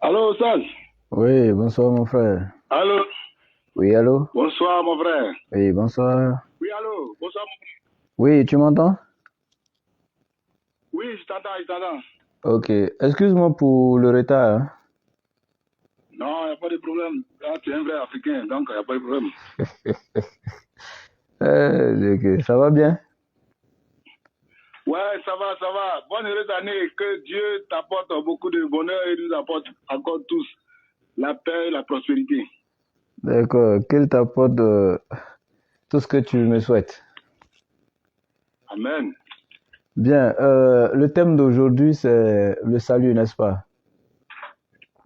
Allô, Saz? Oui, bonsoir mon frère. Allô? Oui, allô? Bonsoir, mon frère. Oui, bonsoir. Oui, allô? Bonsoir, mon frère. Oui, tu m'entends? Oui, je t'entends, je t'entends. Ok, excuse-moi pour le retard, hein. Non, il n'y a pas de problème. Là, tu es un vrai Africain, donc il n'y a pas de problème. Ok, ça va bien? Ouais, ça va, ça va. Bonne heureuse année. Que Dieu t'apporte beaucoup de bonheur et nous apporte encore tous la paix et la prospérité. D'accord, qu'il t'apporte tout ce que tu me souhaites. Amen. Bien, le thème d'aujourd'hui, c'est le salut, n'est-ce pas?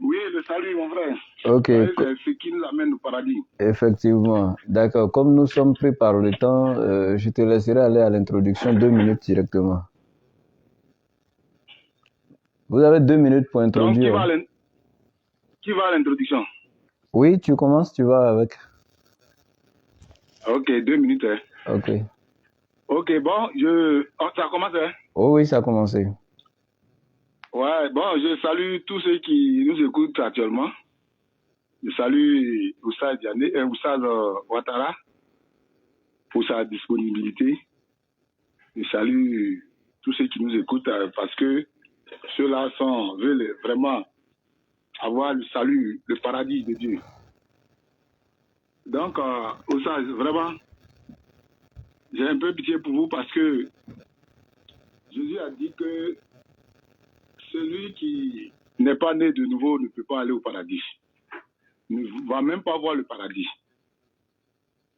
Oui, le salut, mon frère. Ok, Vous voyez, c'est ce qui nous amène au paradis. effectivement. D'accord, comme nous sommes pris par le temps, je te laisserai aller à l'introduction 2 minutes directement. Vous avez 2 minutes pour Donc, introduire, hein. qui va à l'introduction? Oui, tu commences, tu vas avec. Ok, 2 minutes. Hein. Ok. Ok, bon, ça commence, hein? Oh oui, ça a commencé. Ouais, bon, je salue tous ceux qui nous écoutent actuellement. Je salue Oussad Diané, Oussad Ouattara pour sa disponibilité. Je salue tous ceux qui nous écoutent parce que ceux-là veulent vraiment avoir le salut, le paradis de Dieu. Donc, Oussad, vraiment, j'ai un peu pitié pour vous parce que Jésus a dit que celui qui n'est pas né de nouveau ne peut pas aller au paradis. Ne va même pas voir le paradis.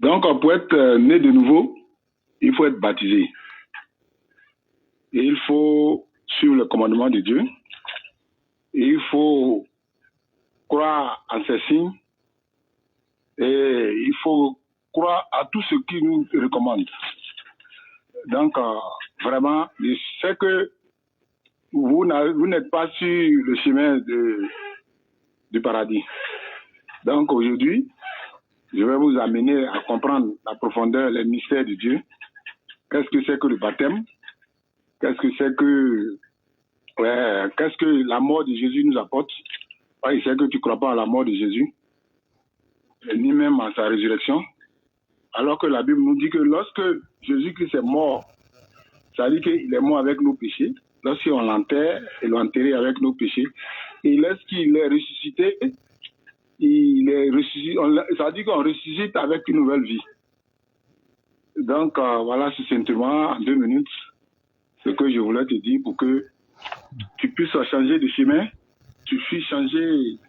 Donc, pour être né de nouveau, il faut être baptisé. Et il faut suivre le commandement de Dieu. Et il faut croire en ses signes. Et il faut croire à tout ce qu'il nous recommande. Donc, vraiment, je sais que vous n'êtes pas sur le chemin du paradis. Donc, aujourd'hui, je vais vous amener à comprendre la profondeur, les mystères de Dieu. Qu'est-ce que c'est que le baptême? Qu'est-ce que c'est que qu'est-ce que la mort de Jésus nous apporte? Je sais que tu ne crois pas à la mort de Jésus, ni même à sa résurrection. Alors que la Bible nous dit que lorsque Jésus-Christ est mort, ça dit qu'il est mort avec nos péchés. Lorsqu'on l'enterre, il l'a enterré avec nos péchés. Et lorsqu'il est ressuscité, ça dit qu'on ressuscite avec une nouvelle vie. Donc, voilà succinctement, en 2 minutes, ce que je voulais te dire pour que tu puisses changer de chemin, tu puisses changer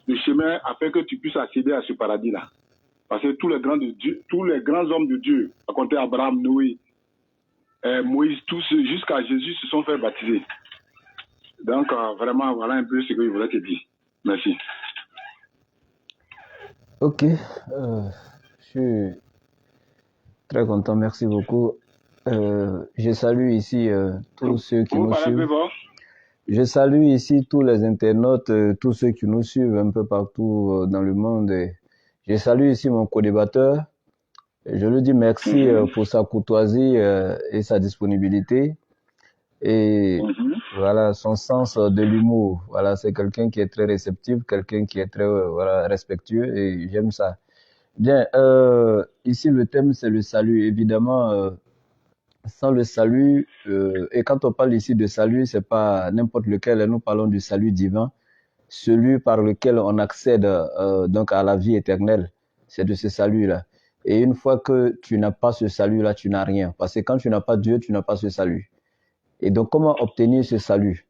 le chemin afin que tu puisses accéder à ce paradis-là. Parce que tous les grands hommes de Dieu, à compter Abraham, Noé, Moïse, tous jusqu'à Jésus se sont fait baptiser. Donc, vraiment, voilà un peu ce que je voulais te dire. Merci. Ok, je suis très content, merci beaucoup. Je salue ici tous ceux qui Vous nous parlez un peu suivent. fort? Je salue ici tous les internautes, tous ceux qui nous suivent un peu partout dans le monde. Et je salue ici mon co-débatteur. Je lui dis merci pour sa courtoisie et sa disponibilité. Et voilà, son sens de l'humour. Voilà, c'est quelqu'un qui est très réceptif, quelqu'un qui est très voilà, respectueux et j'aime ça. Bien, ici le thème c'est le salut. Évidemment, sans le salut, et quand on parle ici de salut, c'est pas n'importe lequel, nous parlons du salut divin, celui par lequel on accède donc à la vie éternelle. C'est de ce salut-là. Et une fois que tu n'as pas ce salut-là, tu n'as rien. Parce que quand tu n'as pas Dieu, tu n'as pas ce salut. Et donc, comment obtenir ce salut?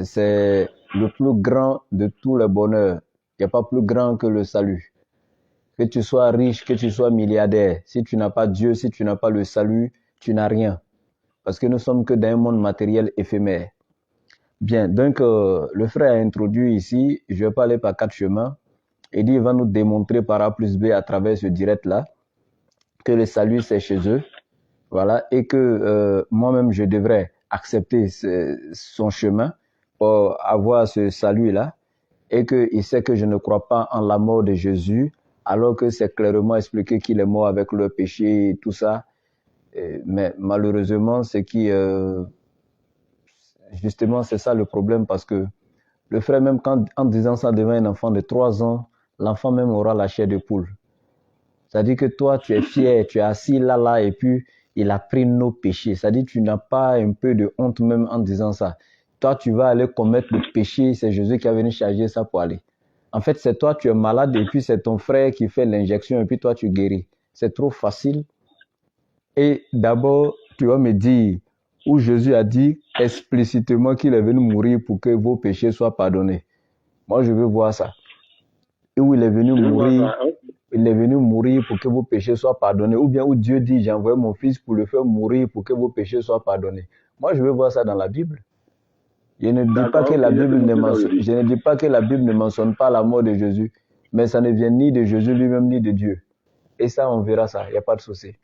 C'est le plus grand de tous les bonheurs. Il n'y a pas plus grand que le salut. Que tu sois riche, que tu sois milliardaire, si tu n'as pas Dieu, si tu n'as pas le salut, tu n'as rien. Parce que nous sommes que dans un monde matériel éphémère. Bien, donc le frère a introduit ici, je vais pas aller par 4 chemins, et dit il va nous démontrer par A plus B à travers ce direct-là que le salut c'est chez eux, voilà, et que moi-même je devrais accepter son chemin pour avoir ce salut-là, et qu'il sait que je ne crois pas en la mort de Jésus, alors que c'est clairement expliqué qu'il est mort avec le péché et tout ça. Mais malheureusement, justement, c'est ça le problème parce que Le frère, même quand, en disant ça devant un enfant de 3 ans, l'enfant même aura la chair de poule. C'est-à-dire que toi, tu es fier, tu es assis là, et puis il a pris nos péchés. C'est-à-dire que tu n'as pas un peu de honte même en disant ça. Toi, tu vas aller commettre le péché, c'est Jésus qui a venu charger ça pour aller. En fait, c'est toi, tu es malade, et puis c'est ton frère qui fait l'injection, et puis toi, tu guéris. C'est trop facile. Et d'abord, tu vas me dire, où Jésus a dit explicitement qu'il est venu mourir pour que vos péchés soient pardonnés. Moi, je veux voir ça. Et où il est venu mourir, il est venu mourir pour que vos péchés soient pardonnés. Ou bien où Dieu dit, j'ai envoyé mon fils pour le faire mourir pour que vos péchés soient pardonnés. Moi, je veux voir ça dans la Bible. Je ne dis pas que la Bible je ne dis pas que la Bible ne mentionne pas la mort de Jésus, mais ça ne vient ni de Jésus lui-même ni de Dieu. Et ça, on verra ça, il n'y a pas de souci.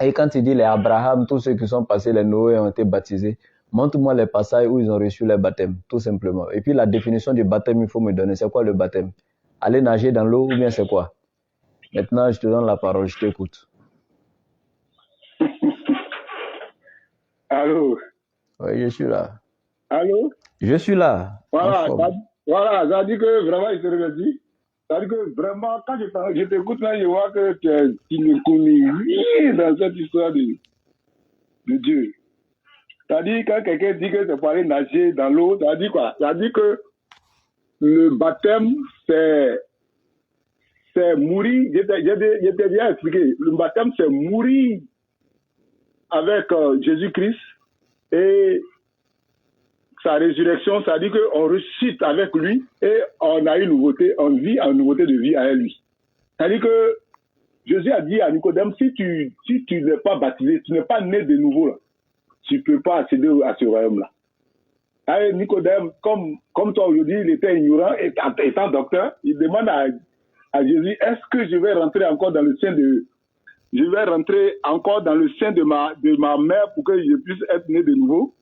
Et quand il dit les Abraham, tous ceux qui sont passés, les Noé ont été baptisés, montre-moi les passages où ils ont reçu le baptême, tout simplement. Et puis la définition du baptême, il faut me donner. C'est quoi le baptême? Aller nager dans l'eau ou bien c'est quoi? Maintenant, je te donne la parole, je t'écoute. Allô? Oui, je suis là. Allô? Je suis là. Voilà, ça dit que vraiment, il se remercie. Ça dit que vraiment, quand je t'écoute là, je vois que tu ne connais rien dans cette histoire de Dieu. C'est-à-dire, quand quelqu'un dit que c'est pour aller nager dans l'eau, ça dit quoi? Ça dit que le baptême, c'est mourir. Je t'ai bien expliqué. Le baptême, c'est mourir avec Jésus-Christ et sa résurrection. Ça dit qu'on ressuscite avec lui et on a une nouveauté, on vit en nouveauté de vie avec lui. C'est-à-dire que Jésus a dit à Nicodème, si tu n'es pas baptisé, tu n'es pas né de nouveau, là, tu ne peux pas accéder à ce royaume-là. Et Nicodème, comme toi aujourd'hui, il était ignorant, étant docteur, il demande à Jésus, est-ce que je vais rentrer encore dans le sein de ma mère pour que je puisse être né de nouveau?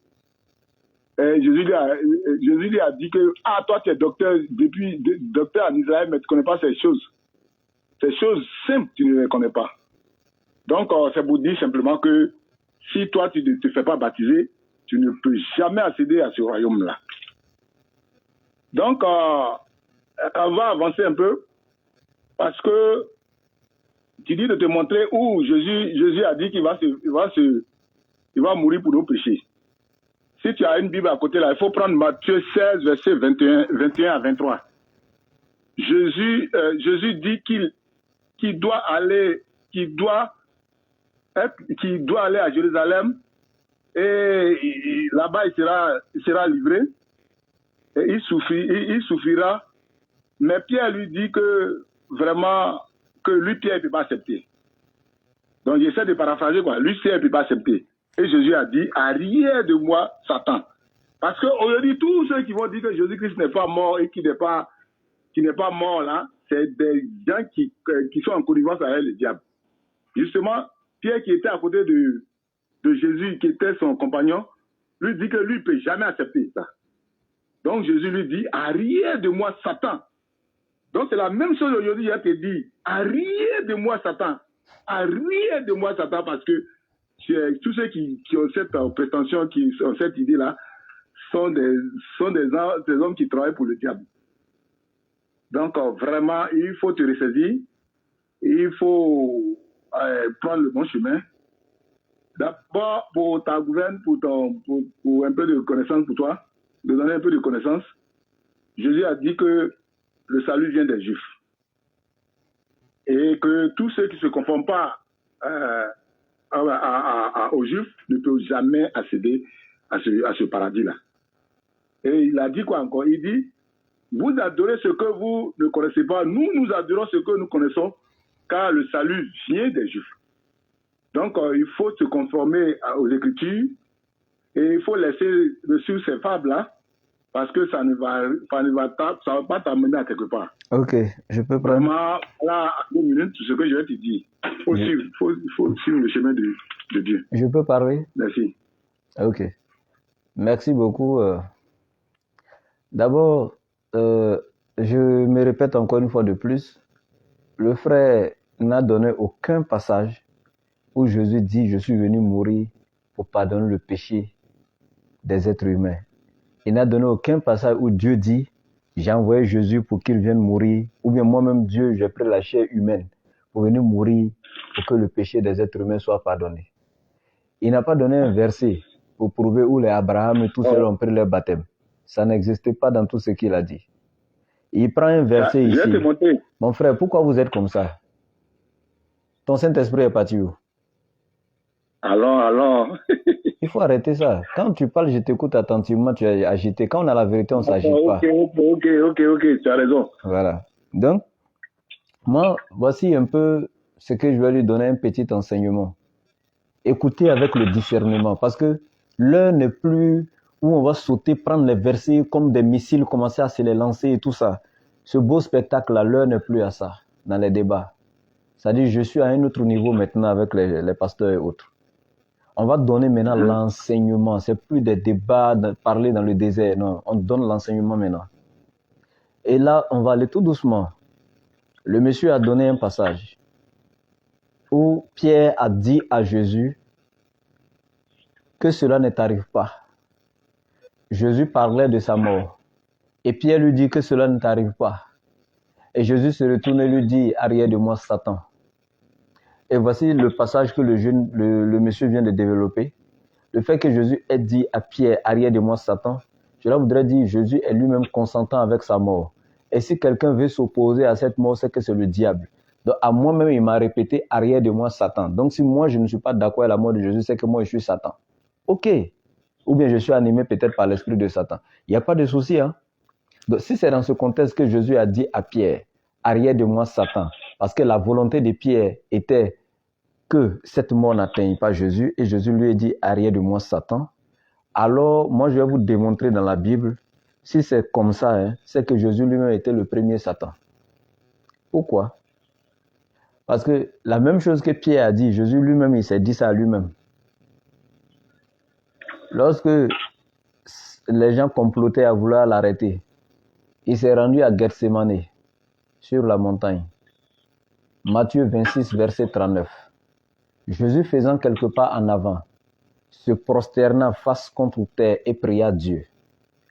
Et Jésus lui a dit que, toi tu es docteur docteur en Israël, mais tu ne connais pas ces choses. Ces choses simples, tu ne les connais pas. Donc, c'est pour dire simplement que si toi, tu ne te fais pas baptiser, tu ne peux jamais accéder à ce royaume-là. Donc, on va avancer un peu parce que tu dis de te montrer où Jésus a dit qu'il va mourir pour nos péchés. Si tu as une Bible à côté là, il faut prendre Matthieu 16, versets 21 à 23. Jésus dit qu'il doit aller à Jérusalem et là-bas il sera livré et il souffrira. Mais Pierre lui dit que vraiment que lui Pierre ne peut pas accepter. Donc j'essaie de paraphraser quoi. Lui Pierre ne peut pas accepter. Et Jésus a dit, arrière de moi Satan. Parce qu'aujourd'hui tous ceux qui vont dire que Jésus-Christ n'est pas mort et qui n'est pas mort là, c'est des gens qui sont en connivence avec le diable. Justement, Pierre qui était à côté de Jésus, qui était son compagnon, lui dit que lui ne peut jamais accepter ça. Donc Jésus lui dit, arrière de moi Satan. Donc c'est la même chose aujourd'hui, il a te dit, arrière de moi Satan. Arrière de moi Satan, parce que tous ceux qui ont cette prétention, qui ont cette idée-là, sont des hommes qui travaillent pour le diable. Donc vraiment, il faut te ressaisir, il faut prendre le bon chemin. D'abord, pour ta gouverne, pour un peu de connaissance pour toi, de donner un peu de connaissance, Jésus a dit que le salut vient des Juifs. Et que tous ceux qui ne se conforment pas aux Juifs ne peuvent jamais accéder à ce paradis-là. Et il a dit quoi encore? Il dit, vous adorez ce que vous ne connaissez pas, nous adorons ce que nous connaissons, car le salut vient des Juifs. Donc, il faut se conformer aux Écritures et il faut laisser dessus ces fables-là parce que ça ne va pas t'amener à quelque part. Ok, je peux prendre. Vraiment, là, 2 minutes, c'est ce que je vais te dire. Il faut suivre le chemin de Dieu. Je peux parler? Merci. Ok. Merci beaucoup. D'abord, je me répète encore une fois de plus, le frère n'a donné aucun passage où Jésus dit « Je suis venu mourir pour pardonner le péché des êtres humains ». Il n'a donné aucun passage où Dieu dit J'ai envoyé Jésus pour qu'il vienne mourir, ou bien moi-même Dieu, j'ai pris la chair humaine pour venir mourir pour que le péché des êtres humains soit pardonné. Il n'a pas donné un verset pour prouver où les Abraham et tous ceux ont pris leur baptême. Ça n'existait pas dans tout ce qu'il a dit. Il prend un verset Je vais te ici. montrer. Mon frère, pourquoi vous êtes comme ça? Ton Saint-Esprit est parti où? Alors. Il faut arrêter ça. Quand tu parles, je t'écoute attentivement, tu es agité. Quand on a la vérité, on ne s'agite pas. Ok, tu as raison. Voilà. Donc, moi, voici un peu ce que je vais lui donner, un petit enseignement. Écoutez avec le discernement, parce que l'heure n'est plus où on va sauter, prendre les versets comme des missiles, commencer à se les lancer et tout ça. Ce beau spectacle-là, l'heure n'est plus à ça, dans les débats. C'est-à-dire, je suis à un autre niveau maintenant avec les pasteurs et autres. On va donner maintenant l'enseignement. C'est plus des débats, parler dans le désert. Non, on donne l'enseignement maintenant. Et là, on va aller tout doucement. Le monsieur a donné un passage où Pierre a dit à Jésus que cela ne t'arrive pas. Jésus parlait de sa mort. Et Pierre lui dit que cela ne t'arrive pas. Et Jésus se retourne et lui dit, arrière de moi, Satan. Et voici le passage que le monsieur vient de développer. Le fait que Jésus ait dit à Pierre, arrière de moi, Satan, cela voudrait dire Jésus est lui-même consentant avec sa mort. Et si quelqu'un veut s'opposer à cette mort, c'est que c'est le diable. Donc à moi-même, il m'a répété, arrière de moi, Satan. Donc si moi, je ne suis pas d'accord avec la mort de Jésus, c'est que moi, je suis Satan. Ok. Ou bien je suis animé peut-être par l'esprit de Satan. Il n'y a pas de souci. Hein? Donc si c'est dans ce contexte que Jésus a dit à Pierre, arrière de moi, Satan, parce que la volonté de Pierre était que cette mort n'atteigne pas Jésus, et Jésus lui a dit, arrière de moi, Satan, alors moi je vais vous démontrer dans la Bible, si c'est comme ça, hein, c'est que Jésus lui-même était le premier Satan. Pourquoi? Parce que la même chose que Pierre a dit, Jésus lui-même, il s'est dit ça à lui-même. Lorsque les gens complotaient à vouloir l'arrêter, il s'est rendu à Gethsémane, sur la montagne. Matthieu 26, verset 39. Jésus faisant quelques pas en avant, se prosterna face contre terre et pria Dieu.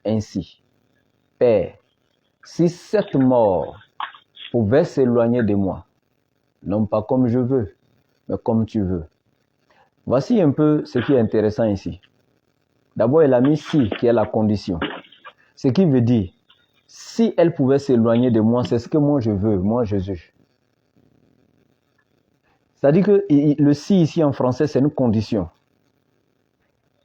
Ainsi, Père, si cette mort pouvait s'éloigner de moi, non pas comme je veux, mais comme tu veux. Voici un peu ce qui est intéressant ici. D'abord, il a mis si, qui est la condition. Ce qui veut dire, si elle pouvait s'éloigner de moi, c'est ce que moi je veux, moi Jésus. C'est-à-dire que le si ici en français, c'est une condition.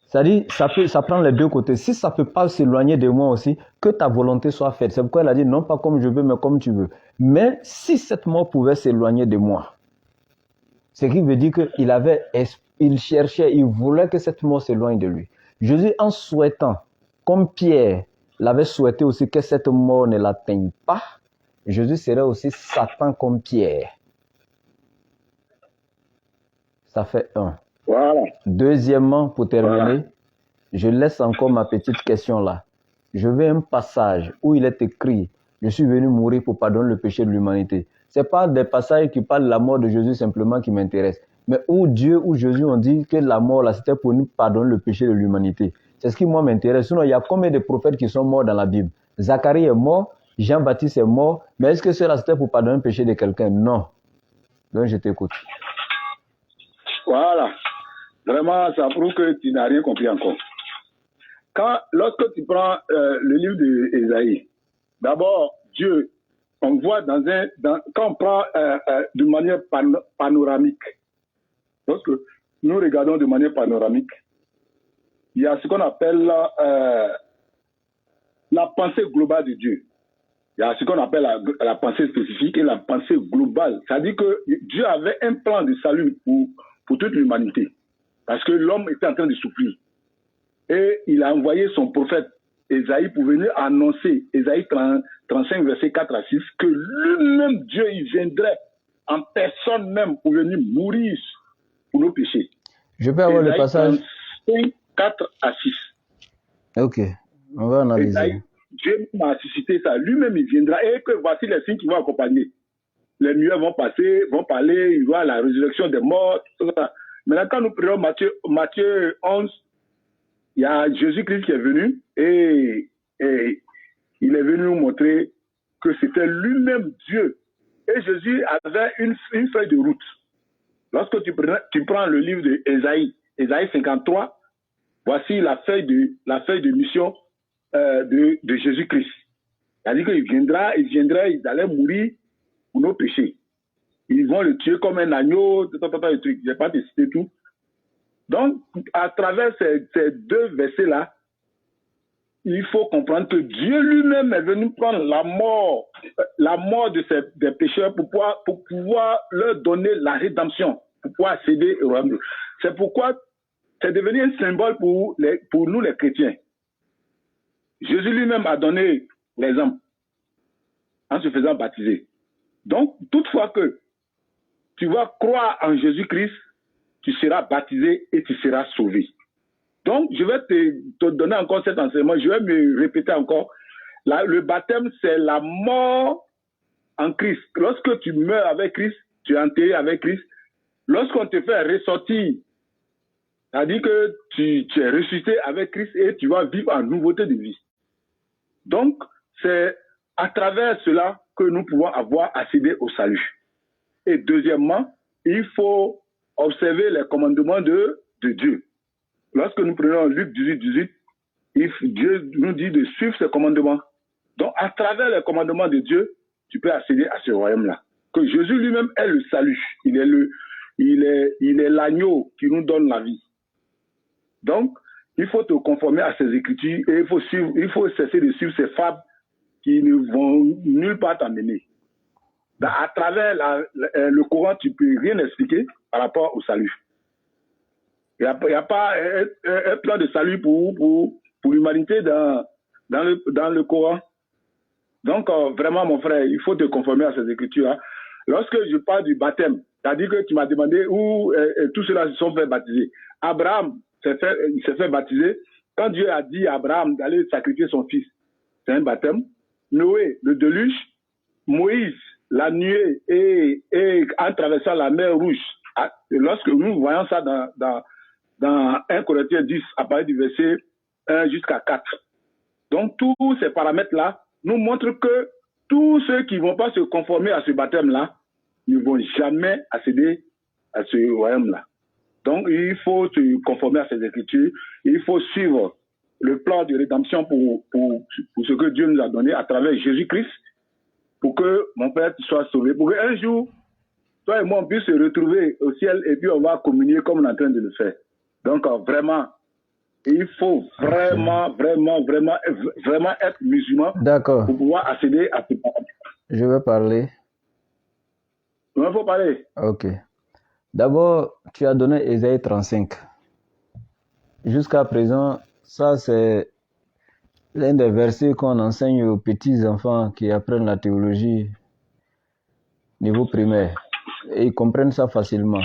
C'est-à-dire, ça prend les deux côtés. Si ça ne peut pas s'éloigner de moi aussi, que ta volonté soit faite. C'est pourquoi il a dit, non pas comme je veux, mais comme tu veux. Mais si cette mort pouvait s'éloigner de moi, ce qui veut dire qu'il cherchait, il voulait que cette mort s'éloigne de lui. Jésus, en souhaitant, comme Pierre l'avait souhaité aussi que cette mort ne l'atteigne pas, Jésus serait aussi Satan comme Pierre. Ça fait un. Voilà. Deuxièmement, pour terminer, je laisse encore ma petite question là. Je veux un passage où il est écrit « Je suis venu mourir pour pardonner le péché de l'humanité ». Ce n'est pas des passages qui parlent de la mort de Jésus simplement qui m'intéressent, mais où Dieu ou Jésus ont dit que la mort là, c'était pour nous pardonner le péché de l'humanité. C'est ce qui moi m'intéresse. Sinon, il y a combien de prophètes qui sont morts dans la Bible? Zacharie est mort, Jean-Baptiste est mort, mais est-ce que cela c'était pour pardonner le péché de quelqu'un? Non. Donc je t'écoute. Voilà. Vraiment, ça prouve que tu n'as rien compris encore. Lorsque tu prends le livre d'Ésaïe, d'abord, Dieu, on voit quand on prend de manière panoramique, lorsque nous regardons de manière panoramique, il y a ce qu'on appelle la pensée globale de Dieu. Il y a ce qu'on appelle la pensée spécifique et la pensée globale. C'est-à-dire que Dieu avait un plan de salut pour toute l'humanité. Parce que l'homme était en train de souffrir. Et il a envoyé son prophète Ésaïe pour venir annoncer, Ésaïe 35, verset 4 à 6, que lui-même, Dieu, il viendrait en personne même pour venir mourir pour nos péchés. Je peux avoir Ésaïe le passage 35, 4 à 6. Ok, on va analyser. Ésaïe, Dieu m'a suscité ça. Lui-même, il viendra. Et que voici les signes qui vont accompagner. Les muets vont passer, vont parler, il voit la résurrection des morts, tout ça. Maintenant, quand nous prenons Matthieu 11, il y a Jésus-Christ qui est venu et il est venu nous montrer que c'était lui-même Dieu. Et Jésus avait une feuille de route. Lorsque tu prends le livre d'Ésaïe, Ésaïe 53, voici la feuille de mission de Jésus-Christ. C'est-à-dire qu'il viendra, ils allaient mourir pour nos péchés. Ils vont le tuer comme un agneau, le truc. Je n'ai pas cité tout. Donc, à travers ces deux versets-là, il faut comprendre que Dieu lui-même est venu prendre la mort des pécheurs pour pouvoir leur donner la rédemption, pour pouvoir accéder au royaume. C'est pourquoi c'est devenu un symbole pour nous les chrétiens. Jésus lui-même a donné l'exemple en se faisant baptiser. Donc, toutefois que tu vas croire en Jésus-Christ, tu seras baptisé et tu seras sauvé. Donc, je vais te donner encore cet enseignement. Je vais me répéter encore. Le baptême, c'est la mort en Christ. Lorsque tu meurs avec Christ, tu es enterré avec Christ. Lorsqu'on te fait ressortir, c'est-à-dire que tu es ressuscité avec Christ et tu vas vivre en nouveauté de vie. Donc, c'est à travers cela que nous pouvons avoir accédé au salut. Et deuxièmement, il faut observer les commandements de Dieu. Lorsque nous prenons Luc 18, Dieu nous dit de suivre ses commandements. Donc, à travers les commandements de Dieu, tu peux accéder à ce royaume-là. Que Jésus lui-même est le salut. Il est l'agneau qui nous donne la vie. Donc, il faut te conformer à ces écritures et il faut cesser de suivre ces fables qui ne vont nulle part t'amener. À travers le Coran, tu ne peux rien expliquer par rapport au salut. Il n'y a pas un plan de salut pour l'humanité dans le Coran. Donc, vraiment, mon frère, il faut te conformer à ces écritures. Lorsque je parle du baptême, c'est-à-dire que tu m'as demandé où tous ceux-là se sont fait baptiser. Abraham, il s'est fait baptiser. Quand Dieu a dit à Abraham d'aller sacrifier son fils, c'est un baptême. Noé, le déluge. Moïse, la nuée et en traversant la mer Rouge. Lorsque nous voyons ça dans 1 Corinthiens 10, à partir du verset 1 jusqu'à 4. Donc, tous ces paramètres-là nous montrent que tous ceux qui ne vont pas se conformer à ce baptême-là ne vont jamais accéder à ce royaume-là. Donc, il faut se conformer à ces écritures. Il faut suivre le plan de rédemption pour ce que Dieu nous a donné à travers Jésus-Christ, pour que mon Père soit sauvé. Pour qu'un jour, toi et moi, on puisse se retrouver au ciel et puis on va communier comme on est en train de le faire. Donc, vraiment, il faut vraiment être musulman. D'accord. Pour pouvoir accéder à ce paradis. Je vais parler. Il faut parler. Ok. D'abord, tu as donné Ésaïe 35. Jusqu'à présent, ça c'est l'un des versets qu'on enseigne aux petits enfants qui apprennent la théologie niveau primaire. Et ils comprennent ça facilement.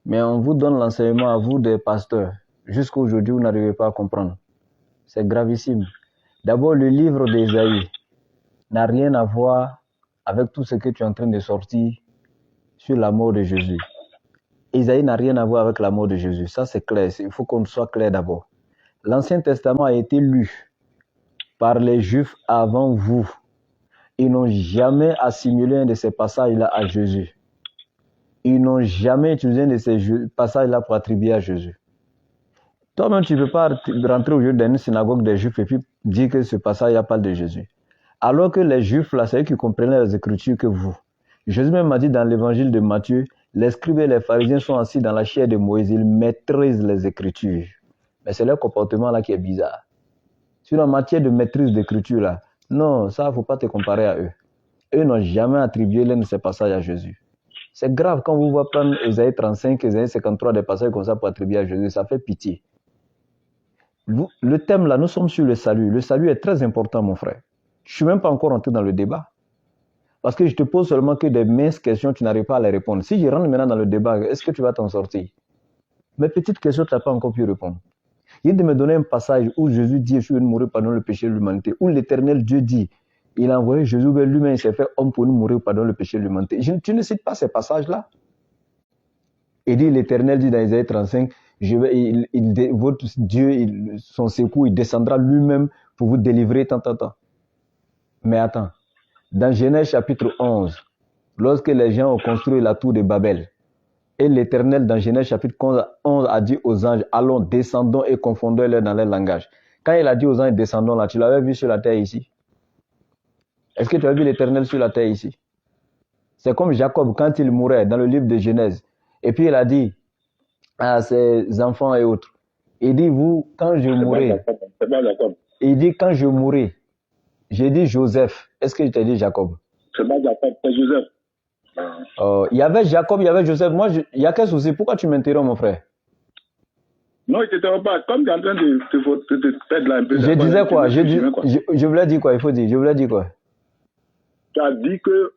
Mais on vous donne l'enseignement à vous des pasteurs. Jusqu'à aujourd'hui, vous n'arrivez pas à comprendre. C'est gravissime. D'abord, le livre d'Ésaïe n'a rien à voir avec tout ce que tu es en train de sortir sur la mort de Jésus. Ésaïe n'a rien à voir avec la mort de Jésus. Ça, c'est clair. Il faut qu'on soit clair d'abord. L'Ancien Testament a été lu par les Juifs avant vous. Ils n'ont jamais assimilé un de ces passages-là à Jésus. Ils n'ont jamais utilisé un de ces passages-là pour attribuer à Jésus. Toi-même, tu ne peux pas rentrer aujourd'hui dans une synagogue des Juifs et puis dire que ce passage-là parle de Jésus. Alors que les Juifs, là, c'est eux qui comprenaient les Écritures que vous. Jésus même a dit dans l'évangile de Matthieu, les scribes et les pharisiens sont assis dans la chair de Moïse, ils maîtrisent les Écritures. Mais c'est leur comportement là qui est bizarre. Sur la matière de maîtrise d'écriture là, non, ça, il ne faut pas te comparer à eux. Eux n'ont jamais attribué l'un de ces passages à Jésus. C'est grave quand vous voyez prendre Ésaïe 35, Ésaïe 53, des passages comme ça pour attribuer à Jésus, ça fait pitié. Le thème là, nous sommes sur le salut. Le salut est très important, mon frère. Je ne suis même pas encore entré dans le débat. Parce que je te pose seulement que des minces questions, tu n'arrives pas à les répondre. Si je rentre maintenant dans le débat, est-ce que tu vas t'en sortir? Mes petites questions, tu n'as pas encore pu répondre. Il vient de me donner un passage où Jésus dit, je suis venu mourir pardon le péché de l'humanité. Où l'Éternel Dieu dit, il a envoyé Jésus vers lui-même, il s'est fait homme pour nous mourir pardon le péché de l'humanité. Tu ne cites pas ces passages-là. Il dit, l'Éternel dit dans Isaïe 35, votre Dieu, son secours, il descendra lui-même pour vous délivrer, tant. Mais attends, dans Genèse chapitre 11, lorsque les gens ont construit la tour de Babel, et l'Éternel dans Genèse chapitre 11 a dit aux anges, allons, descendons et confondons-les dans leur langage. Quand il a dit aux anges, descendons là, tu l'avais vu sur la terre ici? Est-ce que tu as vu l'Éternel sur la terre ici? C'est comme Jacob quand il mourait dans le livre de Genèse. Et puis il a dit à ses enfants et autres, il dit, vous, quand je mourrai, il dit, quand je mourrai, j'ai dit Joseph. Est-ce que je t'ai dit Jacob? C'est pas Jacob, c'est Joseph. Il y avait Jacob, il y avait Joseph. Moi, il y a quel souci? Pourquoi tu m'interromps, mon frère? Non, il ne t'interrompt pas. Comme tu es en train de te faire de la un peu. Je disais quoi? Je voulais dire quoi? Il faut dire. Je voulais dire quoi? Tu as dit que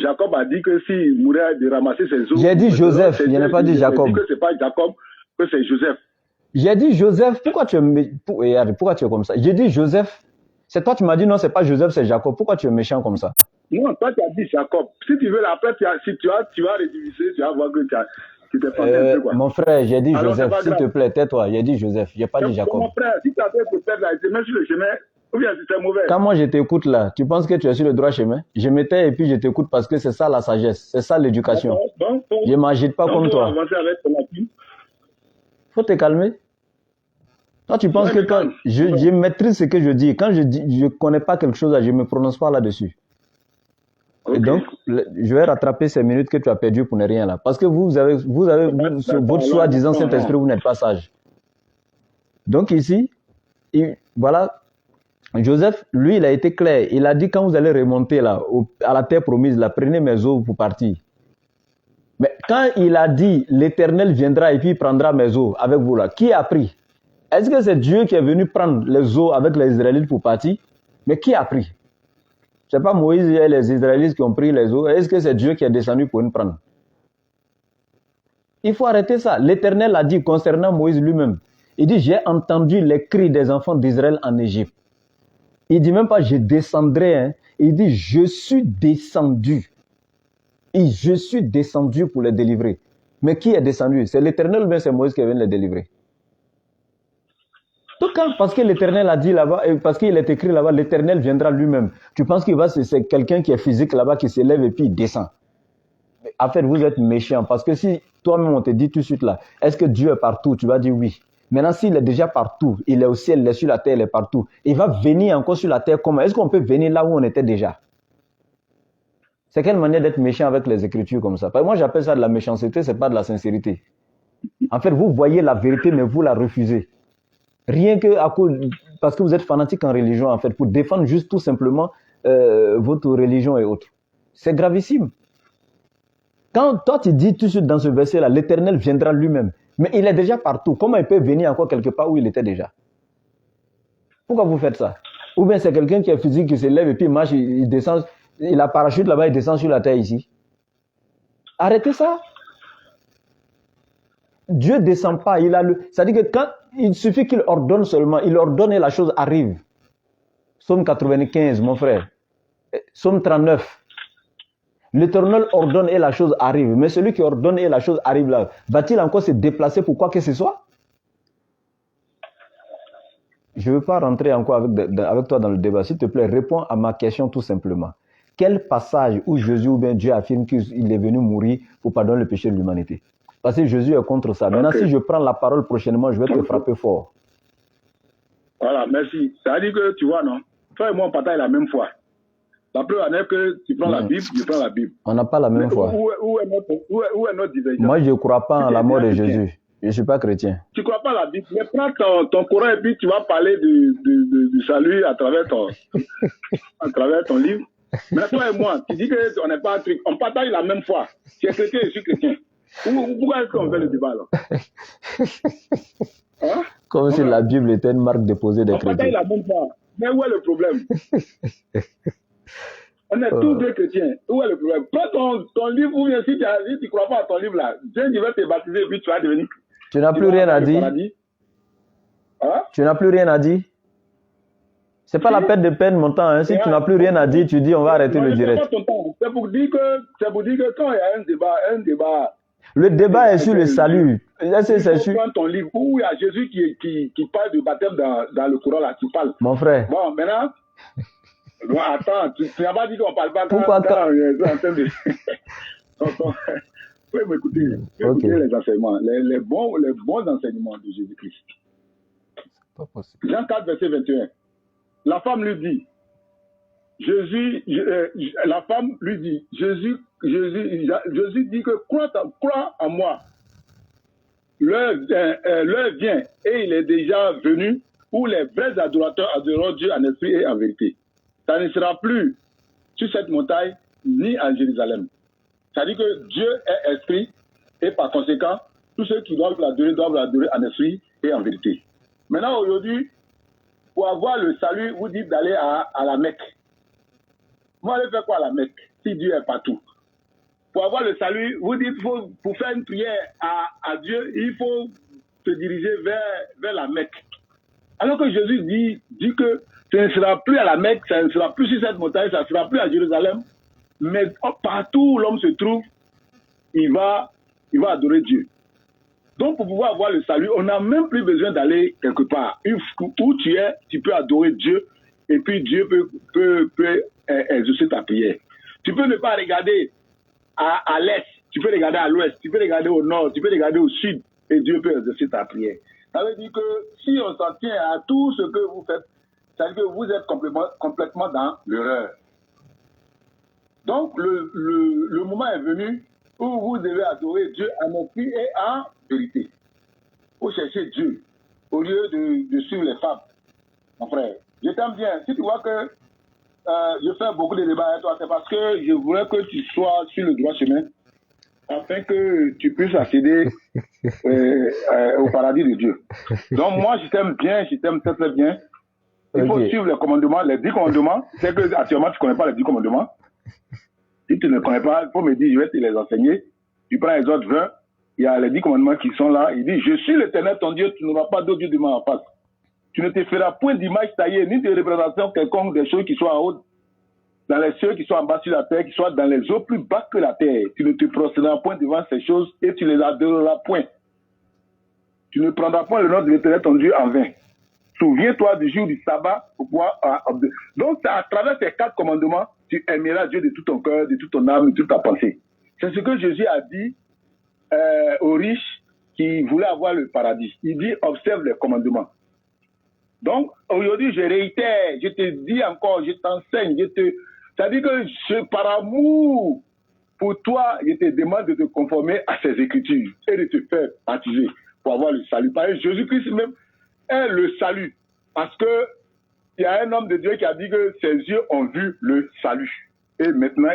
Jacob a dit que s'il mourait de ramasser ses os. J'ai dit Joseph, je n'ai pas dit Jacob. J'ai dit que ce n'est pas Jacob, que c'est Joseph. J'ai dit Joseph, pourquoi tu es comme ça? J'ai dit Joseph. C'est toi, tu m'as dit non, c'est pas Joseph, c'est Jacob. Pourquoi tu es méchant comme ça? Non, toi, tu as dit Jacob. Si tu veux, après, si tu vas rédiviser, tu vas voir que tu t'es planté un peu, quoi. Mon frère, j'ai dit Joseph, s'il te plaît, tais-toi. J'ai dit Joseph, j'ai pas dit Jacob. Mon frère, si tu as fait peut-être là, tu es même sur le chemin, ou bien si c'est mauvais. Quand moi je t'écoute là, tu penses que tu es sur le droit chemin? Je m'étais et puis je t'écoute parce que c'est ça la sagesse, c'est ça l'éducation. Je ne m'agite pas comme toi. Faut te calmer. Toi, tu penses que quand je maîtrise ce que je dis, quand je ne connais pas quelque chose, je ne me prononce pas là-dessus. Okay. Et donc, je vais rattraper ces minutes que tu as perdues pour ne rien là. Parce que vous avez sur votre soi-disant Saint-Esprit, vous n'êtes pas sage. Donc ici, voilà, Joseph, lui, il a été clair. Il a dit, quand vous allez remonter là, à la terre promise, là, prenez mes eaux pour partir. Mais quand il a dit, l'Éternel viendra et puis il prendra mes eaux avec vous là, qui a pris? Est-ce que c'est Dieu qui est venu prendre les eaux avec les Israélites pour partir? Mais qui a pris? Ce n'est pas Moïse et les Israélites qui ont pris les eaux. Est-ce que c'est Dieu qui est descendu pour nous prendre? Il faut arrêter ça. L'Éternel a dit concernant Moïse lui-même. Il dit, j'ai entendu les cris des enfants d'Israël en Égypte. Il dit même pas, je descendrai. Hein. Il dit, je suis descendu. Et je suis descendu pour les délivrer. Mais qui est descendu? C'est l'Éternel ou bien c'est Moïse qui est venu les délivrer? Donc, parce que l'Éternel a dit là-bas, et parce qu'il est écrit là-bas, l'Éternel viendra lui-même. Tu penses qu'il va, c'est quelqu'un qui est physique là-bas, qui s'élève et puis il descend. Mais en fait, vous êtes méchant. Parce que si toi-même on te dit tout de suite là, est-ce que Dieu est partout? Tu vas dire oui. Maintenant, s'il est déjà partout, il est au ciel, il est sur la terre, il est partout. Il va venir encore sur la terre comment? Est-ce qu'on peut venir là où on était déjà? C'est quelle manière d'être méchant avec les Écritures comme ça? Parce que moi, j'appelle ça de la méchanceté, c'est pas de la sincérité. En fait, vous voyez la vérité, mais vous la refusez. Rien que à cause, parce que vous êtes fanatique en religion, en fait, pour défendre juste tout simplement votre religion et autres. C'est gravissime. Quand toi tu dis tout de suite dans ce verset-là, l'Éternel viendra lui-même, mais il est déjà partout. Comment il peut venir encore quelque part où il était déjà? Pourquoi vous faites ça? Ou bien c'est quelqu'un qui est physique, qui se lève et puis il marche, il descend, il a parachute là-bas, il descend sur la terre ici. Arrêtez ça. Dieu ne descend pas. C'est-à-dire que quand il suffit qu'il ordonne seulement, il ordonne et la chose arrive. Psaume 95, mon frère. Psaume 39. L'Éternel ordonne et la chose arrive. Mais celui qui ordonne et la chose arrive là, va-t-il encore se déplacer pour quoi que ce soit? Je ne veux pas rentrer encore avec toi dans le débat. S'il te plaît, réponds à ma question tout simplement. Quel passage où Jésus ou bien Dieu affirme qu'il est venu mourir pour pardonner le péché de l'humanité? Parce que Jésus est contre ça. Maintenant, si je prends la parole prochainement, je vais te frapper fort. Voilà, merci. Ça veut dire que, tu vois, non? Toi et moi, on partage la même foi. La preuve en est que tu prends la Bible, je prends la Bible. On n'a pas la même foi. Où est notre divergence? Moi, je ne crois pas en la mort de Jésus. Je ne suis pas chrétien. Tu ne crois pas à la Bible, mais prends ton Coran et puis tu vas parler du salut à travers ton livre. Mais toi et moi, tu dis qu'on n'est pas un truc. On partage la même foi. Tu es chrétien et je suis chrétien. Pourquoi est-ce qu'on fait le débat là? Hein? Comme si la Bible était une marque déposée des chrétiens. On partage la même foi. Mais où est le problème? On est tous deux chrétiens. Où est le problème? Prends ton livre ou bien si tu ne crois pas à ton livre là, Dieu va te baptiser et puis tu vas devenir. Tu n'as plus rien à dire. Hein? Tu n'as plus rien à dire. C'est pas la peine de perdre mon temps. Hein. Si tu n'as plus rien à dire, tu dis on va arrêter le direct. C'est pour dire que quand il y a un débat. Le débat est sur le salut. Prends ton livre où il y a Jésus qui parle du baptême dans le Coran là, qui parle. Mon frère. Bon, maintenant, Non, attends, tu n'as pas dit qu'on ne parle pas Pourquoi quand on est en train de... Tonton, vous pouvez m'écouter. Ok. Écoutez les enseignements, les bons enseignements de Jésus-Christ. Pas possible. Jean 4, verset 21. La femme lui dit, la femme lui dit, Jésus dit que crois en moi. L'heure vient et il est déjà venu où les vrais adorateurs adoreront Dieu en esprit et en vérité. Ça ne sera plus sur cette montagne ni à Jérusalem. C'est-à-dire que Dieu est esprit et par conséquent, tous ceux qui doivent l'adorer en esprit et en vérité. Maintenant, aujourd'hui, pour avoir le salut, vous dites d'aller à la Mecque. Vous allez faire quoi à la Mecque si Dieu est partout? Pour avoir le salut, vous dites pour faire une prière à Dieu, il faut se diriger vers la Mecque. Alors que Jésus dit que ce ne sera plus à la Mecque, ça ne sera plus sur cette montagne, ça ne sera plus à Jérusalem, mais partout où l'homme se trouve, il va adorer Dieu. Donc pour pouvoir avoir le salut, on n'a même plus besoin d'aller quelque part. Où tu es, tu peux adorer Dieu et puis Dieu peut exaucer ta prière. Tu peux ne pas regarder à l'est, tu peux regarder à l'ouest, tu peux regarder au nord, tu peux regarder au sud et Dieu peut exaucer ta prière. Ça veut dire que si on s'en tient à tout ce que vous faites, ça veut dire que vous êtes complètement dans l'erreur. Donc le moment est venu où vous devez adorer Dieu en esprit et en vérité. Vous cherchez Dieu au lieu de suivre les femmes, mon frère. Je t'aime bien. Si tu vois que je fais beaucoup de débats avec toi, c'est parce que je voulais que tu sois sur le droit chemin afin que tu puisses accéder au paradis de Dieu. Donc moi, je t'aime bien, je t'aime très très bien. Il faut suivre les commandements, les 10 commandements. C'est que actuellement, tu ne connais pas les 10 commandements. Si tu ne connais pas, il faut me dire, je vais te les enseigner. Tu prends les autres 20, il y a les 10 commandements qui sont là. Il dit, je suis l'Éternel ton Dieu, tu n'auras pas d'autre Dieu devant en face. Tu ne te feras point d'image taillée, ni de représentation quelconque des choses qui soient en haut, dans les cieux, qui soient en bas sur la terre, qui soient dans les eaux plus bas que la terre. Tu ne te prosterneras point devant ces choses et tu les adoreras point. Tu ne prendras point le nom de l'Éternel ton Dieu en vain. Souviens-toi du jour du sabbat pour pouvoir... Donc, à travers ces 4 commandements, tu aimeras Dieu de tout ton cœur, de toute ton âme, de toute ta pensée. C'est ce que Jésus a dit aux riches qui voulaient avoir le paradis. Il dit, observe les commandements. Donc, aujourd'hui, je réitère, je te dis encore, je t'enseigne, c'est-à-dire que par amour pour toi, je te demande de te conformer à ces écritures et de te faire baptiser pour avoir le salut. Parce que Jésus-Christ même est le salut. Parce que il y a un homme de Dieu qui a dit que ses yeux ont vu le salut. Et maintenant,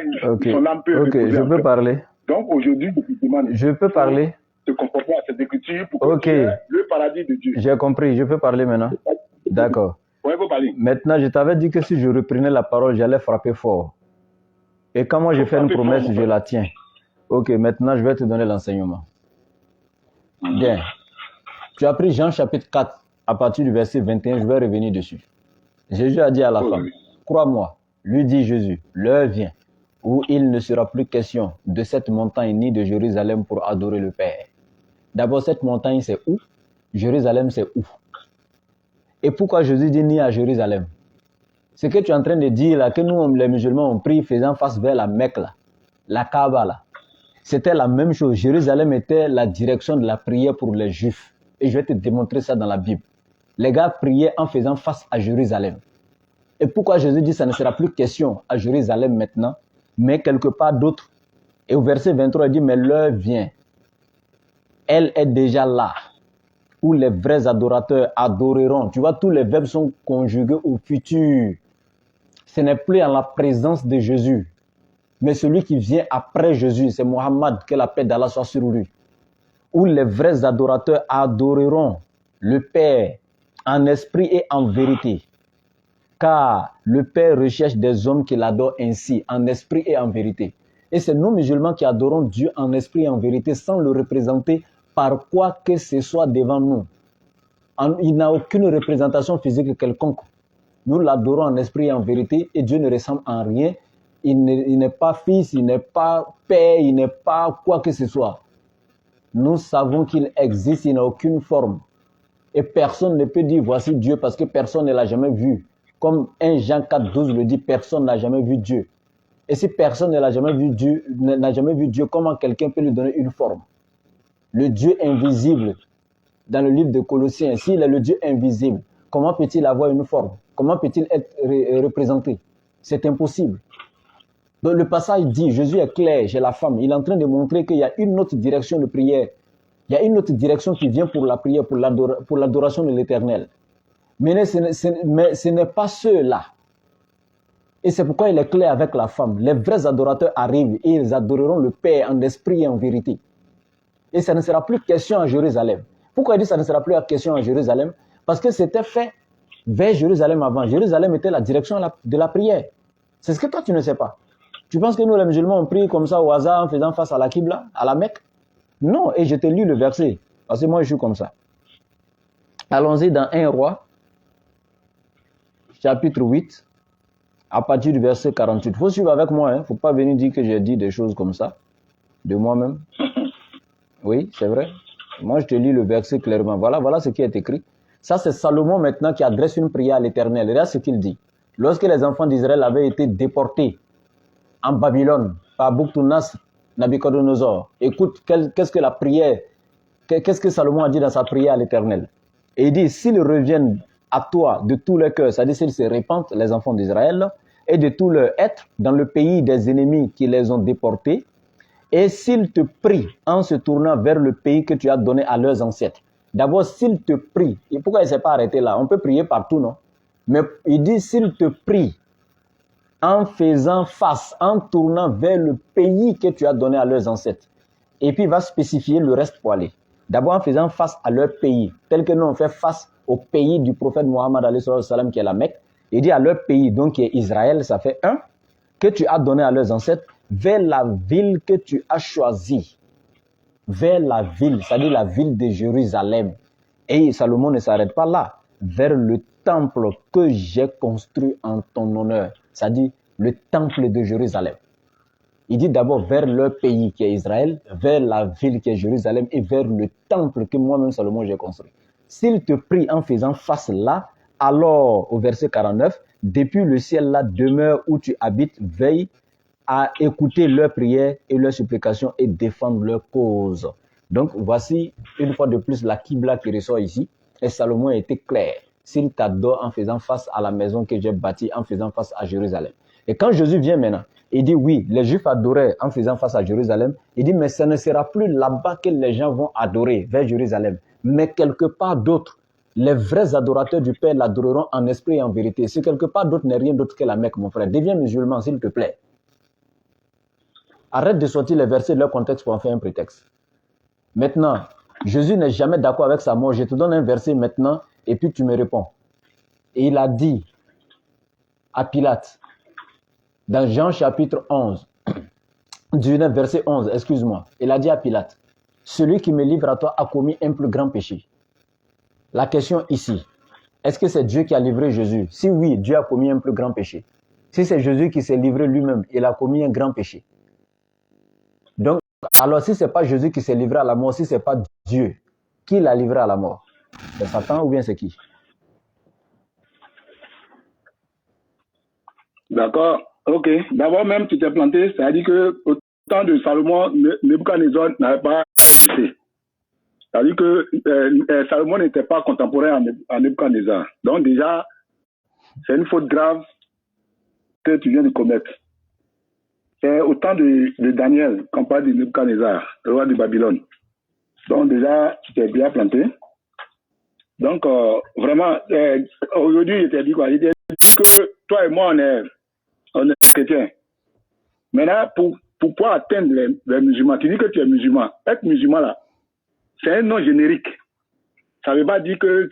son âme peut reposer. Ok, je peux parler. Donc aujourd'hui, je te demande. Je peux parler. De te conformer à ces écritures pour que tu aies le paradis de Dieu. J'ai compris, je peux parler maintenant. D'accord. Oui, il faut parler. Maintenant, je t'avais dit que si je reprenais la parole, j'allais frapper fort. Et quand moi je fais une promesse, je la tiens. Ok, maintenant je vais te donner l'enseignement. Bien. Tu as pris Jean chapitre 4, à partir du verset 21, je vais revenir dessus. Jésus a dit à la femme, crois-moi, lui dit Jésus, l'heure vient où il ne sera plus question de cette montagne ni de Jérusalem pour adorer le Père. D'abord, cette montagne, c'est où? Jérusalem, c'est où? Et pourquoi Jésus dit ni à Jérusalem? Ce que tu es en train de dire là, que nous, les musulmans, on prie faisant face vers la Mecque, là, la Kaaba, là. C'était la même chose. Jérusalem était la direction de la prière pour les Juifs. Et je vais te démontrer ça dans la Bible. Les gars priaient en faisant face à Jérusalem. Et pourquoi Jésus dit ça ne sera plus question à Jérusalem maintenant, mais quelque part d'autre? Et au verset 23, il dit, mais l'heure vient. Elle est déjà là, où les vrais adorateurs adoreront. Tu vois, tous les verbes sont conjugués au futur. Ce n'est plus en la présence de Jésus, mais celui qui vient après Jésus, c'est Mohammed, que la paix d'Allah soit sur lui. Où les vrais adorateurs adoreront le Père en esprit et en vérité. Car le Père recherche des hommes qui l'adorent ainsi, en esprit et en vérité. Et c'est nous musulmans qui adorons Dieu en esprit et en vérité sans le représenter par quoi que ce soit devant nous. Il n'a aucune représentation physique quelconque. Nous l'adorons en esprit et en vérité et Dieu ne ressemble en rien. Il n'est pas fils, il n'est pas père, il n'est pas quoi que ce soit. Nous savons qu'il existe, il n'a aucune forme. Et personne ne peut dire voici Dieu parce que personne ne l'a jamais vu. Comme 1 Jean 4,12 le dit, personne n'a jamais vu Dieu. Et si personne n'a jamais vu Dieu, comment quelqu'un peut lui donner une forme? Le Dieu invisible, dans le livre de Colossiens, s'il est le Dieu invisible, comment peut-il avoir une forme? Comment peut-il être représenté? C'est impossible. Donc le passage dit, Jésus est clair chez la femme, il est en train de montrer qu'il y a une autre direction de prière. Il y a une autre direction qui vient pour la prière, pour l'adoration de l'Éternel. Mais ce n'est pas ceux-là. Et c'est pourquoi il est clair avec la femme. Les vrais adorateurs arrivent et ils adoreront le Père en esprit et en vérité. Et ça ne sera plus question à Jérusalem. Pourquoi il dit que ça ne sera plus question à Jérusalem? Parce que c'était fait vers Jérusalem avant. Jérusalem était la direction de la prière. C'est ce que toi tu ne sais pas. Tu penses que nous les musulmans on prie comme ça au hasard en faisant face à la Qibla, à la Mecque? Non, et je te lis le verset. Parce que moi je suis comme ça. Allons-y dans 1 Roi, chapitre 8, à partir du verset 48. Il faut suivre avec moi, il ne faut pas venir dire que j'ai dit des choses comme ça, de moi-même. Oui, c'est vrai. Moi, je te lis le verset clairement. Voilà ce qui est écrit. Ça, c'est Salomon maintenant qui adresse une prière à l'Éternel. Regarde ce qu'il dit. Lorsque les enfants d'Israël avaient été déportés en Babylone par Boukhtou-Nasr, Nabuchodonosor, écoute, qu'est-ce que la prière, qu'est-ce que Salomon a dit dans sa prière à l'Éternel? Et il dit, s'ils reviennent à toi de tout leur cœur, c'est-à-dire s'ils se répandent, les enfants d'Israël, et de tout leur être, dans le pays des ennemis qui les ont déportés, et s'ils te prient en se tournant vers le pays que tu as donné à leurs ancêtres. D'abord, s'ils te prient, et pourquoi il ne s'est pas arrêté là? On peut prier partout, non? Mais il dit, s'ils te prient en faisant face, en tournant vers le pays que tu as donné à leurs ancêtres. Et puis il va spécifier le reste pour aller. D'abord en faisant face à leur pays, tel que nous on fait face au pays du prophète Mohammed qui est la Mecque. Il dit à leur pays, donc qui est Israël, ça fait un, que tu as donné à leurs ancêtres, vers la ville que tu as choisie. Vers la ville, c'est-à-dire la ville de Jérusalem. Et Salomon ne s'arrête pas là. Vers le temple que j'ai construit en ton honneur. C'est-à-dire le temple de Jérusalem. Il dit d'abord vers leur pays qui est Israël, vers la ville qui est Jérusalem et vers le temple que moi-même Salomon j'ai construit. S'il te prie en faisant face là, alors au verset 49, depuis le ciel là demeure où tu habites, veille à écouter leurs prières et leurs supplications et défendre leurs causes. Donc voici une fois de plus la Qibla qui ressort ici et Salomon a été clair. S'il t'adore en faisant face à la maison que j'ai bâtie, en faisant face à Jérusalem. Et quand Jésus vient maintenant, il dit oui, les Juifs adoraient en faisant face à Jérusalem. Il dit mais ce ne sera plus là-bas que les gens vont adorer, vers Jérusalem. Mais quelque part d'autre, les vrais adorateurs du Père l'adoreront en esprit et en vérité. Si quelque part d'autre n'est rien d'autre que la Mecque, mon frère, deviens musulman s'il te plaît. Arrête de sortir les versets de leur contexte pour en faire un prétexte. Maintenant, Jésus n'est jamais d'accord avec sa mort. Je te donne un verset maintenant et puis tu me réponds. Et il a dit à Pilate, dans Jean chapitre 11, 19 verset 11, excuse-moi, il a dit à Pilate, celui qui me livre à toi a commis un plus grand péché. La question ici, est-ce que c'est Dieu qui a livré Jésus? Si oui, Dieu a commis un plus grand péché. Si c'est Jésus qui s'est livré lui-même, il a commis un grand péché. Donc, alors si ce n'est pas Jésus qui s'est livré à la mort, si ce n'est pas Dieu, qui l'a livré à la mort? C'est Satan ou bien c'est qui? D'accord, ok. D'abord même, tu t'es planté, c'est-à-dire que au temps de Salomon, Nebuchadnezzar n'avait pas existé. C'est-à-dire que Salomon n'était pas contemporain à Nebuchadnezzar. Donc déjà, c'est une faute grave que tu viens de commettre. C'est au temps de Daniel qu'on parle de Nebuchadnezzar, le roi de Babylone. Donc déjà, tu t'es bien planté. Donc vraiment, aujourd'hui, je t'ai dit quoi? Je t'ai dit que toi et moi, on est chrétiens. Maintenant, pour pouvoir atteindre les musulmans, tu dis que tu es musulman. Être musulman, là, c'est un nom générique. Ça ne veut pas dire que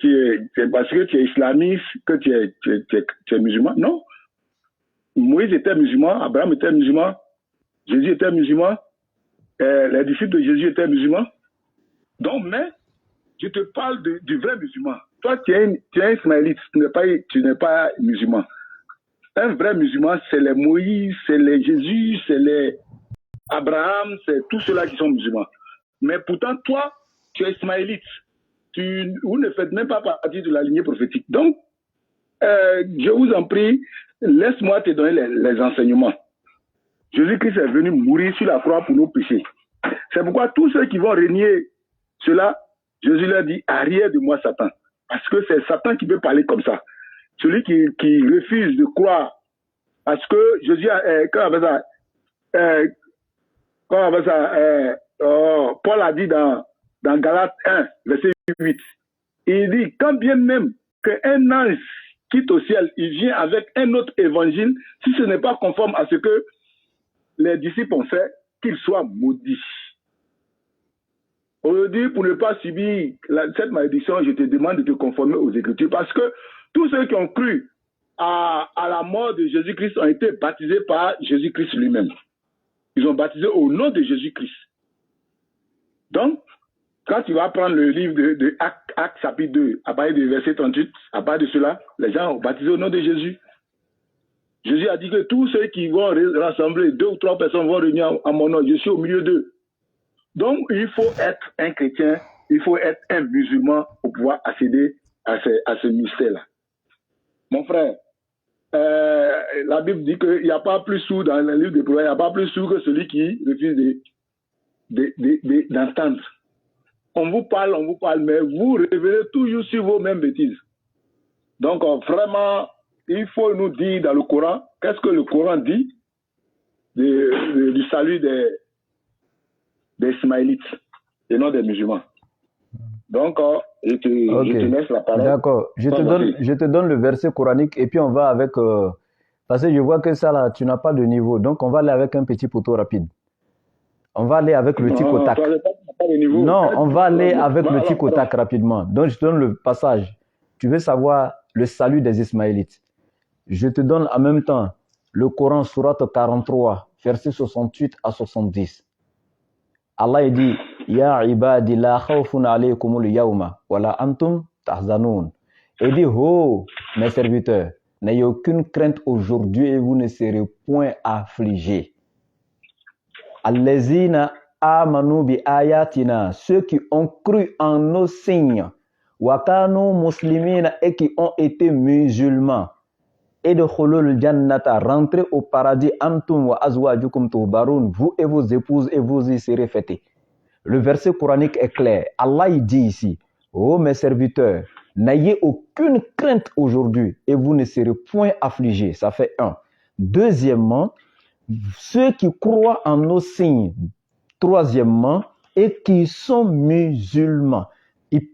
c'est parce que tu es islamiste que tu es musulman. Non. Moïse était musulman, Abraham était musulman, Jésus était musulman, les disciples de Jésus étaient musulmans. Donc, mais, je te parle du vrai musulman. Toi, tu es ismaélite, tu n'es pas musulman. Un vrai musulman, c'est les Moïse, c'est les Jésus, c'est les Abraham, c'est tous ceux-là qui sont musulmans. Mais pourtant, toi, tu es ismaélite. Vous ne faites même pas partie de la lignée prophétique. Donc, je vous en prie, laisse-moi te donner les enseignements. Jésus-Christ est venu mourir sur la croix pour nos péchés. C'est pourquoi tous ceux qui vont renier cela, Jésus leur dit, arrière de moi Satan. Parce que c'est Satan qui peut parler comme ça. Celui qui refuse de croire. Parce que Jésus Paul a dit dans Galates 1, verset 8, il dit, quand bien même qu'un ange quitte au ciel, il vient avec un autre évangile, si ce n'est pas conforme à ce que les disciples ont fait, qu'il soit maudit. Aujourd'hui, pour ne pas subir cette malédiction, je te demande de te conformer aux Écritures, parce que tous ceux qui ont cru à la mort de Jésus-Christ ont été baptisés par Jésus-Christ lui-même. Ils ont baptisé au nom de Jésus-Christ. Donc, quand tu vas prendre le livre de Actes chapitre 2, à partir du verset 38, à partir de cela, les gens ont baptisé au nom de Jésus. Jésus a dit que tous ceux qui vont rassembler, 2 ou 3 personnes vont réunir à mon nom, je suis au milieu d'eux. Donc, il faut être un chrétien, il faut être un musulman pour pouvoir accéder à ce mystère-là. Mon frère, la Bible dit qu'il n'y a pas plus sourd dans le livre des Proverbes, il n'y a pas plus sourd que celui qui refuse d'entendre. On vous parle, mais vous révélez toujours sur vos mêmes bêtises. Donc, vraiment, il faut nous dire dans le Coran, qu'est-ce que le Coran dit du salut des Ismaélites et non des musulmans. Donc, je te laisse la parole. D'accord. Je te donne le verset coranique et puis on va avec... parce que je vois que ça là, tu n'as pas de niveau. Donc, on va aller avec un petit poteau rapide. On va aller avec le tic au tac. Non, on va aller avec le tic au tac rapidement. Donc, je te donne le passage. Tu veux savoir le salut des Ismaélites. Je te donne en même temps le Coran, sourate 43, versets 68 à 70. Allah dit, Ya ibadi la khawfun alaykumul yawma, wala antum tahzanoun. Il dit, oh, mes serviteurs, n'ayez aucune crainte aujourd'hui et vous ne serez point affligés. Allazina amanu bi ayatina, ceux qui ont cru en nos signes, wakanu muslimina et qui ont été musulmans. Et de khulul jannata, rentrez au paradis, antum wa azwajukum tuhbarun, vous et vos épouses et vous y serez fêtés. Le verset coranique est clair. Allah il dit ici, oh mes serviteurs, n'ayez aucune crainte aujourd'hui et vous ne serez point affligés. Ça fait 1. Deuxièmement, ceux qui croient en nos signes. Troisièmement, et qui sont musulmans.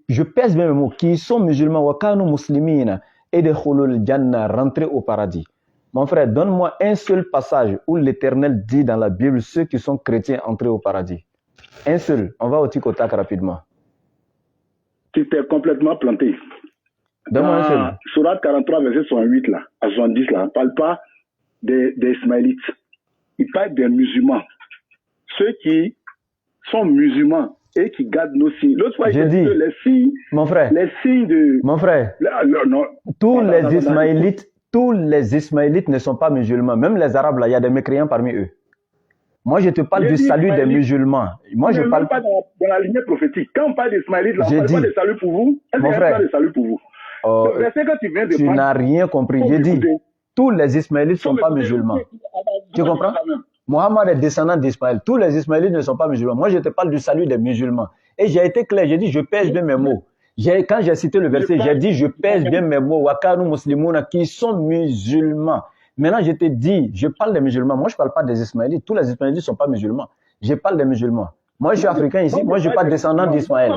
Je pèse bien le mot, qui sont musulmans, wakanu muslimina, et de khulul janna, rentrer au paradis. Mon frère, donne-moi un seul passage où l'Éternel dit dans la Bible ceux qui sont chrétiens entrer au paradis. Un seul. On va au tic au tac rapidement. Tu t'es complètement planté. Donne-moi un seul. Sourate 43, verset 68 là, à 70 là, on ne parle pas des Ismaélites. Il parle des musulmans. Ceux qui sont musulmans et qui gardent nos signes. L'autre fois, j'ai dit, les signes, mon frère, les signes de... Mon frère, tous les Ismaélites ne sont pas musulmans. Même les Arabes, là, il y a des mécréants parmi eux. Moi, je te parle du salut des musulmans. Moi, je parle pas dans la lignée prophétique. Quand on parle d'Ismaélites, là, on parle pas de salut pour vous. Mon frère, de salut pour vous. Tu n'as rien compris. J'ai dit, tous les Ismaélites ne sont pas musulmans. Tu comprends? Mohammed est descendant d'Ismaël. Tous les Ismaélites ne sont pas musulmans. Moi, je te parle du salut des musulmans. Et j'ai été clair, j'ai dit, je pèse bien mes mots. Quand j'ai cité le verset, j'ai dit, je pèse bien mes mots. Wakanu muslimouna, qui sont musulmans. Maintenant, je te dis, je parle des musulmans. Moi, je ne parle pas des Ismaélites. Tous les Ismaélites ne sont pas musulmans. Je parle des musulmans. Moi, je suis africain ici. Moi, je ne suis pas descendant d'Ismaël.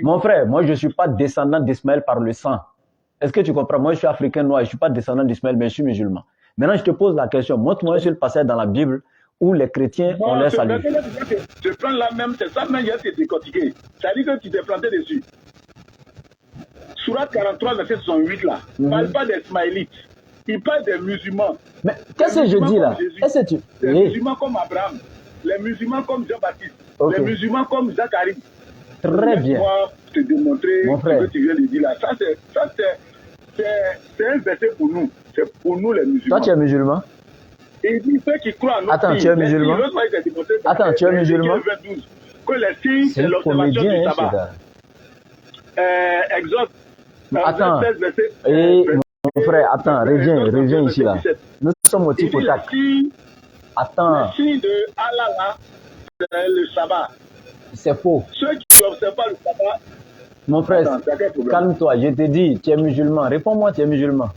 Mon frère, moi, je ne suis pas descendant d'Ismaël par le sang. Est-ce que tu comprends? Moi, je suis africain noir. Je ne suis pas descendant d'Ismaël, mais je suis musulman. Maintenant, je te pose la question. Montre-moi un seul passage dans la Bible où les chrétiens ont leur salut. Je prends la même, c'est ça même, j'ai décortiqué. Ça dit que tu t'es planté dessus. Sourate 43, verset 68 là. Il ne parle pas des Ismaélites. Il parle des musulmans. Mais qu'est-ce que je dis là? Les musulmans comme Abraham, les musulmans comme Jean-Baptiste, les musulmans comme Zacharie. Très bien. Moi, te démontrer mon frère, ce que tu viens de dire là. Ça, c'est un verset pour nous. C'est pour nous les musulmans. Toi, tu es musulman? Et il dit ceux qui croient en notre Attends, tu es musulman? Attends, tu es musulman? Que les signes, c'est l'observation du sabbat. Exode. Attends. frère, attends, reviens ici là. Nous sommes au type tac. Attends. Le signe de Allah là, c'est le sabbat. C'est faux. Ceux qui n'observent pas le sabbat. Mon frère, calme-toi, je te dis, tu es musulman. Réponds-moi, tu es musulman.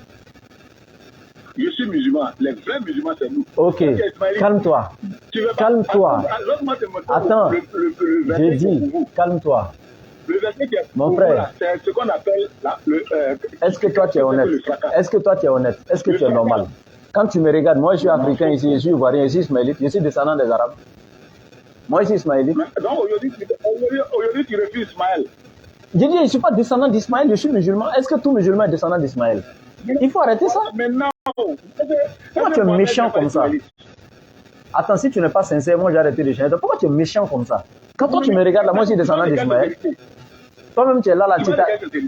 Je suis musulman. Les vrais musulmans, c'est nous. Ok, calme-toi. Calme-toi. Attends, j'ai dit, calme-toi. Le verset qui est mon frère, c'est ce qu'on appelle est-ce que toi tu es honnête? Est-ce que toi tu es honnête? Est-ce que tu es normal? Quand tu me regardes, moi je suis africain ici, je suis ivoirien, je suis ismaélite, je suis descendant des Arabes. Moi je suis ismaélite. Donc aujourd'hui tu refuses Ismaël. J'ai dit, je ne suis pas descendant d'Ismaël, je suis musulman. Est-ce que tout musulman est descendant d'Ismaël? Il faut arrêter ça. Maintenant, pourquoi tu es méchant comme ça? Attends, si tu n'es pas sincère, moi j'ai arrêté de changer. Pourquoi tu es méchant comme ça? Quand toi tu me regardes là, moi je suis descendant d'Ismaël. Toi-même tu es là,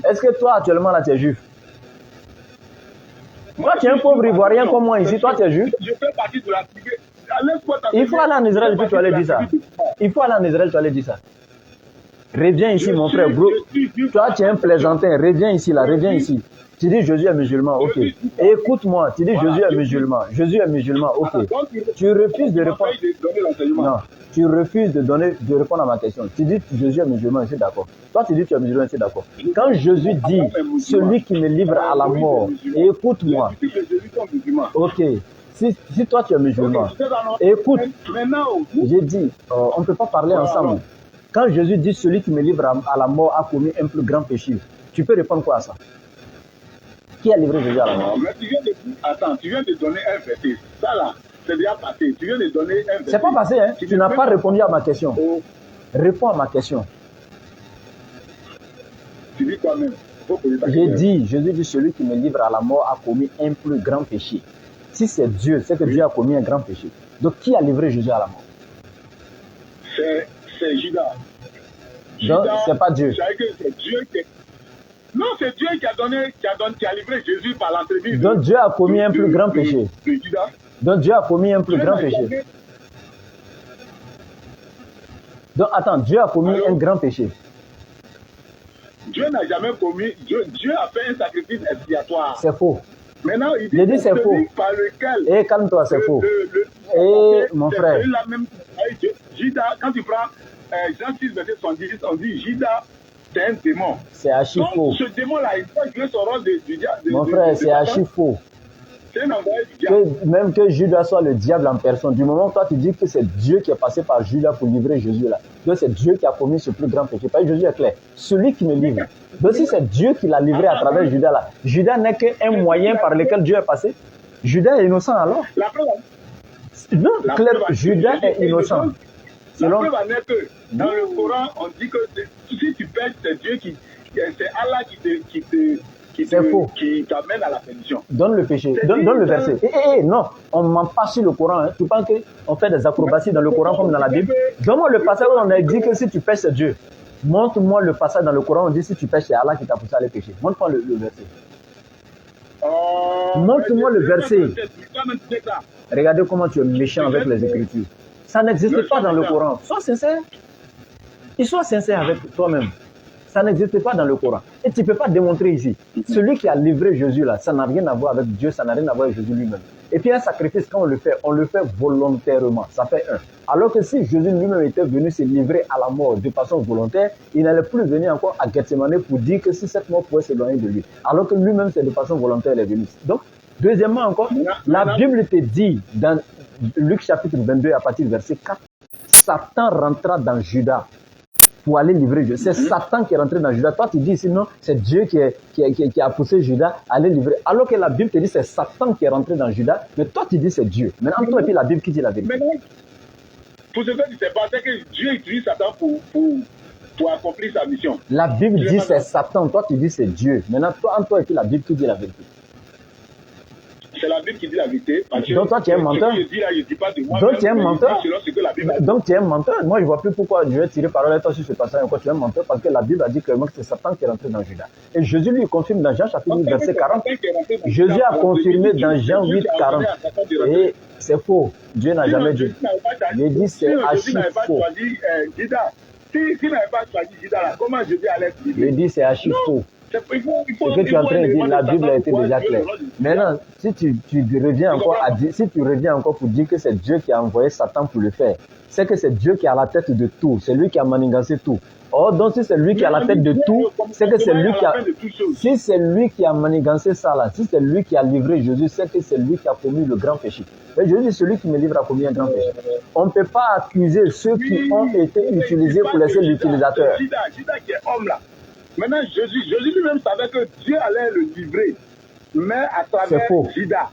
est-ce que toi actuellement là tu es juif? Toi tu es un pauvre ivoirien comme moi ici, toi tu es juif? Je fais partie de la tribu. Il faut aller en Israël et puis tu allais dire ça. Il faut aller en Israël, tu allais dire ça. Reviens ici mon frère, bro. Toi tu es un plaisantin, reviens ici là, reviens ici. Tu dis Jésus est musulman, ok. Écoute-moi, tu dis Jésus est musulman. Jésus est musulman, ok. Tu refuses de répondre. Non, tu refuses de répondre à ma question. Tu dis Jésus est musulman, je suis d'accord. Toi tu dis tu es musulman, je suis d'accord. Quand Jésus dit celui qui me livre à la mort, écoute-moi. Ok. Si toi tu es musulman, écoute. J'ai dit, on ne peut pas parler ensemble. Quand Jésus dit celui qui me livre à la mort a commis un plus grand péché, tu peux répondre quoi à ça? Qui a livré Jésus à la mort? Attends, tu viens de donner un verset. Ça là, c'est déjà passé. Tu viens de donner un verset. C'est pas passé, hein? Tu n'as pas répondu à ma question. Réponds à ma question. Tu dis toi-même. J'ai dit, Jésus dit celui qui me livre à la mort a commis un plus grand péché. Si c'est Dieu, c'est que Dieu a commis un grand péché. Donc qui a livré Jésus à la mort? C'est Judas. Donc c'est pas Dieu. C'est Dieu qui... Non, c'est Dieu qui a livré Jésus par l'entremise. Donc Dieu a commis un plus grand péché. Donc Dieu a commis un plus grand péché. Donc attends, Dieu a commis un grand péché. Dieu n'a jamais commis. Dieu a fait un sacrifice expiatoire. C'est faux. Maintenant, il dit c'est faux. Par lequel. Eh, calme-toi, c'est faux. Mon frère. Judas, quand tu prends Jean 6, verset 70, on dit Judas, c'est un démon. C'est archi faux. Ce démon-là, il peut jouer son rôle du diable. Mon frère, c'est archi faux. C'est un envoyé du diable. Même que Judas soit le diable en personne, du moment où toi tu dis que c'est Dieu qui est passé par Judas pour livrer Jésus là, donc c'est Dieu qui a commis ce plus grand péché. Parce que Jésus est clair, celui qui me livre. Donc si c'est Dieu qui l'a livré à travers Judas là, Judas n'est qu'un moyen par lequel Dieu est passé. Judas est innocent alors? Non, clair, Judas est innocent. La preuve en est que dans le Coran, on dit que si tu pèches, c'est Dieu c'est Allah qui t'amène à la perdition. Donne le péché, donne le verset. Non, on ne ment pas sur le Coran. Hein. Tu penses qu'on fait des acrobaties dans le Coran comme dans la Bible? Donne-moi le passage où on a dit que si tu pèches, c'est Dieu. Montre-moi le passage dans le Coran où on dit si tu pèches, c'est Allah qui t'a poussé à aller pécher. Montre-moi le verset. Montre-moi le verset. Regardez comment tu es méchant avec les Écritures. Ça n'existe pas dans le Coran. Sois sincère. Et sois sincère avec toi-même. Ça n'existe pas dans le Coran. Et tu ne peux pas démontrer ici. Celui qui a livré Jésus là, ça n'a rien à voir avec Dieu, ça n'a rien à voir avec Jésus lui-même. Et puis un sacrifice, quand on le fait volontairement. Ça fait un. Alors que si Jésus lui-même était venu se livrer à la mort de façon volontaire, il n'allait plus venir encore à Gethsemane pour dire que si cette mort pouvait s'éloigner de lui. Alors que lui-même, c'est de façon volontaire, il est venu. Donc, deuxièmement encore, la Bible te dit dans Luc chapitre 22 à partir du verset 4, Satan rentra dans Judas pour aller livrer Jésus. C'est Satan qui est rentré dans Judas. Toi, tu dis sinon, c'est Dieu qui a poussé Judas à aller livrer. Alors que la Bible te dit c'est Satan qui est rentré dans Judas, mais toi, tu dis c'est Dieu. Maintenant, toi et puis la Bible qui dit la vérité. Pour ce que tu sais pas, c'est que Dieu utilise Satan pour accomplir sa mission. La Bible dit c'est Satan, toi tu dis c'est Dieu. Maintenant, toi et puis la Bible qui dit la vérité. C'est la Bible qui dit la vérité. Donc toi tu es un menteur. Donc tu es un menteur. Donc tu es un menteur. Moi je ne vois plus pourquoi je vais tirer parole à toi sur ce passage. Encore tu es un menteur parce que la Bible a dit clairement que c'est Satan qui est rentré dans Judas. Et Jésus lui confirme dans Jean chapitre 8 verset 40. Jésus a confirmé dans Jean 8 40. Et c'est faux. Dieu n'a jamais dit. Il dit c'est archi faux. S'il n'avait pas choisi Judas, comment Jésus allait dire? Il dit c'est archi faux. Il faut, Ce que tu es en train de dire, la Bible a été déjà claire. Maintenant, si tu reviens encore à dire, si tu reviens encore pour dire que c'est Dieu qui a envoyé Satan pour le faire, c'est que c'est Dieu qui a la tête de tout, c'est lui qui a manigancé tout. Or, donc si c'est lui qui a la tête de tout, c'est que c'est lui qui a, si c'est lui qui a manigancé ça là, si c'est lui qui a livré Jésus, c'est que c'est lui qui a commis le grand péché. Mais Jésus, celui qui me livre a commis un grand péché. On ne peut pas accuser ceux qui ont été utilisés pour laisser l'utilisateur. Judas qui est homme là. Maintenant, Jésus lui-même savait que Dieu allait le livrer, mais à travers Judas.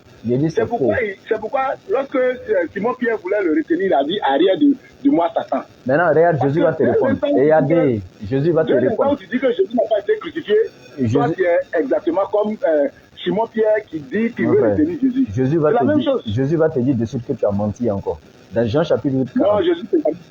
C'est pourquoi, lorsque Simon-Pierre voulait le retenir, il a dit arrière de moi, Satan. Maintenant, regarde, Jésus va te répondre. Regardez, Jésus va te répondre. Quand tu dis que Jésus n'a pas été crucifié, toi, tu es exactement comme Simon-Pierre qui dit qu'il veut retenir Jésus. Jésus va te dire de suite que tu as menti encore. Dans Jean chapitre 8, 40. Non, Jésus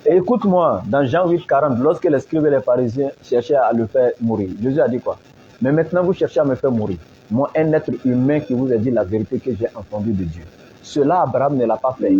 Écoute-moi, dans Jean 8, 40, lorsque les scribes et les pharisiens cherchaient à le faire mourir, Jésus a dit quoi? Mais maintenant vous cherchez à me faire mourir. Moi, un être humain qui vous a dit la vérité que j'ai entendue de Dieu. Cela, Abraham ne l'a pas fait.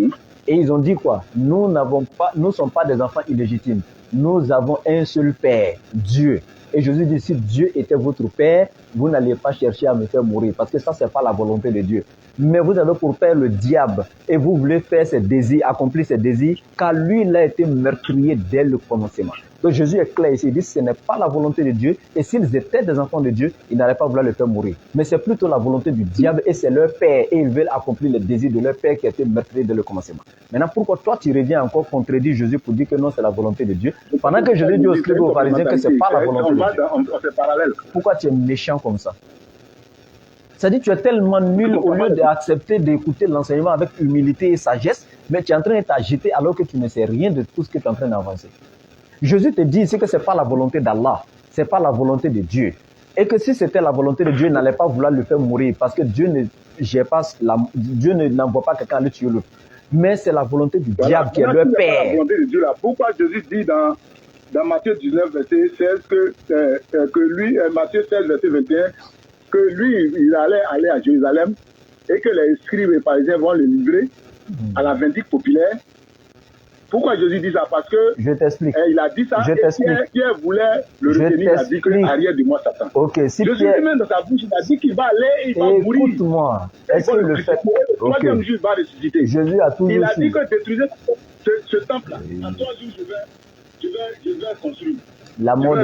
Et ils ont dit quoi? Nous ne sommes pas des enfants illégitimes. Nous avons un seul Père, Dieu. Et Jésus dit, si Dieu était votre Père, vous n'allez pas chercher à me faire mourir. Parce que ça, c'est pas la volonté de Dieu. Mais vous avez pour père le diable. Et vous voulez faire ses désirs, accomplir ses désirs, car lui, il a été meurtrier dès le commencement. Donc Jésus est clair ici, il dit que ce n'est pas la volonté de Dieu, et s'ils étaient des enfants de Dieu, ils n'allaient pas vouloir le faire mourir. Mais c'est plutôt la volonté du diable, et c'est leur père, et ils veulent accomplir les désirs de leur père qui a été meurtrier dès le commencement. Maintenant, pourquoi toi tu reviens encore contredire Jésus pour dire que non, c'est la volonté de Dieu, pendant que Jésus dit aux scribes et aux pharisiens que c'est pas la volonté de Dieu. Pourquoi tu es méchant comme ça? C'est-à-dire que tu es tellement nul au lieu d'accepter d'écouter l'enseignement avec humilité et sagesse, mais tu es en train de t'agiter alors que tu ne sais rien de tout ce que tu es en train d'avancer. Jésus te dit ici que ce n'est pas la volonté d'Allah, ce n'est pas la volonté de Dieu. Et que si c'était la volonté de Dieu, il n'allait pas vouloir le faire mourir parce que Dieu n'envoie pas quelqu'un à le tuer l'autre. Mais c'est la volonté du diable qui est le Père. La volonté de Dieu, là. Pourquoi Jésus dit dans Matthieu 19, verset 16, que lui, Matthieu 16, verset 21, que lui, il allait aller à Jérusalem et que les scribes et pharisiens vont le livrer à la vindicte populaire. Pourquoi Jésus dit ça? Parce que je t'explique. Il a dit ça et Pierre voulait le retenir, il a dit que arrière de moi Satan. Ok, si Jésus lui-même dans sa bouche, il a dit qu'il va aller et il va mourir. Écoute-moi, est-ce que le fait... Le troisième jour, il va ressusciter. Jésus a toujours Il a dit que détruisez ce temple-là. En 3 jours, je vais construire. La mort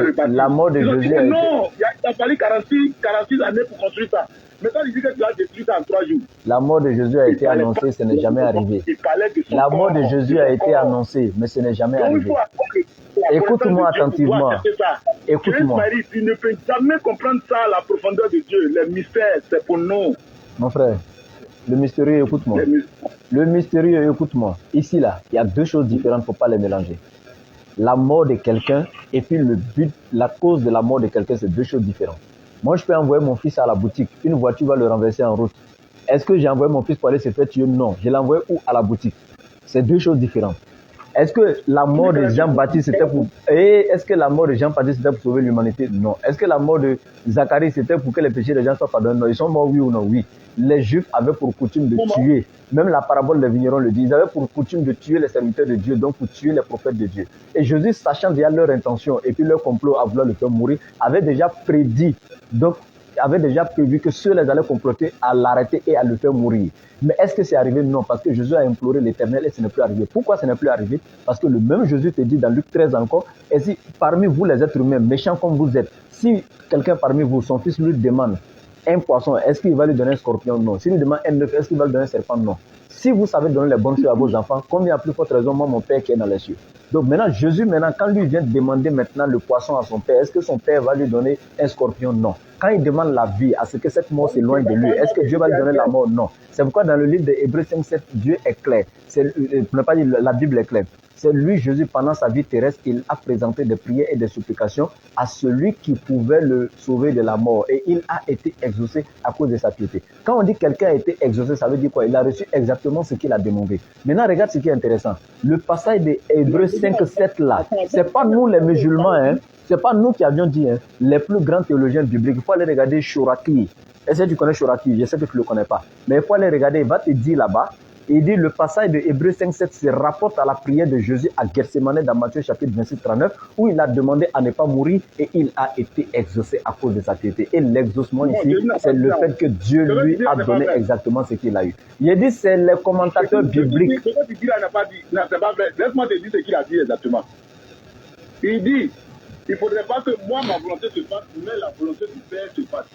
de Jésus a été... Non, il a fallu 46 années pour construire ça. Maintenant, il dit que tu as détruit ça en 3 jours. La mort de Jésus a été annoncée, ce n'est jamais arrivé. La mort de Jésus a été annoncée, mais ce n'est jamais arrivé. Écoute-moi attentivement. Écoute-moi. Tu ne peux jamais comprendre ça, la profondeur de Dieu. Les mystères, c'est pour nous. Mon frère, le mystérieux, écoute-moi. Le mystérieux, écoute-moi. Ici, là, il y a 2 choses différentes, il ne faut pas les mélanger. La mort de quelqu'un et puis le but, la cause de la mort de quelqu'un, c'est 2 choses différentes. Moi, je peux envoyer mon fils à la boutique. Une voiture va le renverser en route. Est-ce que j'ai envoyé mon fils pour aller se faire tuer? Non. Je l'ai envoyé où? À la boutique. C'est 2 choses différentes. Est-ce que la mort de Jean-Baptiste c'était pour... Est-ce que la mort de Jean-Baptiste c'était pour sauver l'humanité? Non. Est-ce que la mort de Zacharie c'était pour que les péchés des gens soient pardonnés? Non. Ils sont morts, oui ou non? Oui. Les Juifs avaient pour coutume de tuer. Même la parabole des vignerons le dit. Ils avaient pour coutume de tuer les serviteurs de Dieu, donc pour tuer les prophètes de Dieu. Et Jésus, sachant déjà leur intention et puis leur complot à vouloir le faire mourir, avait déjà prédit, donc avait déjà prévu que ceux-là allaient comploter à l'arrêter et à le faire mourir. Mais est-ce que c'est arrivé? Non, parce que Jésus a imploré l'Éternel et ce n'est plus arrivé. Pourquoi ce n'est plus arrivé? Parce que le même Jésus te dit dans Luc 13 encore, et si parmi vous les êtres humains, méchants comme vous êtes, si quelqu'un parmi vous, son fils lui demande un poisson, est-ce qu'il va lui donner un scorpion? Non. S'il lui demande un œuf, est-ce qu'il va lui donner un serpent? Non. Si vous savez donner les bonnes choses à vos enfants, combien à plus forte raison, moi, mon Père qui est dans les cieux. Donc maintenant, Jésus, quand lui vient demander maintenant le poisson à son Père, est-ce que son Père va lui donner un scorpion? Non. Quand il demande la vie, à ce que cette mort s'éloigne de lui, est-ce que Dieu va lui donner la mort? Non. C'est pourquoi dans le livre de Hébreux 5:7, Dieu est clair. Pour ne pas dire la Bible est claire. C'est lui, Jésus, pendant sa vie terrestre, il a présenté des prières et des supplications à celui qui pouvait le sauver de la mort. Et il a été exaucé à cause de sa piété. Quand on dit quelqu'un a été exaucé, ça veut dire quoi? Il a reçu exactement ce qu'il a demandé. Maintenant, regarde ce qui est intéressant. Le passage de Hébreux 5:7 là, c'est pas nous les musulmans, hein. C'est pas nous qui avions dit, hein, les plus grands théologiens bibliques. Il faut aller regarder Shoraki. Est-ce que tu connais Shoraki? Je sais que tu ne le connais pas. Mais il faut aller regarder, il va te dire là-bas Il dit, le passage de Hébreux 5:7 se rapporte à la prière de Jésus à Gethsémane dans Matthieu chapitre 26-39, où il a demandé à ne pas mourir et il a été exaucé à cause de sa piété. Et l'exaucement ici, c'est le fait que Dieu lui a donné exactement ce qu'il a eu. Il a dit, c'est les commentateurs bibliques. Ce que tu dis là n'a pas dit, c'est pas vrai. Laisse-moi te dire ce qu'il a dit exactement. Il dit, il ne faudrait pas que moi, ma volonté se fasse, mais la volonté du Père se fasse.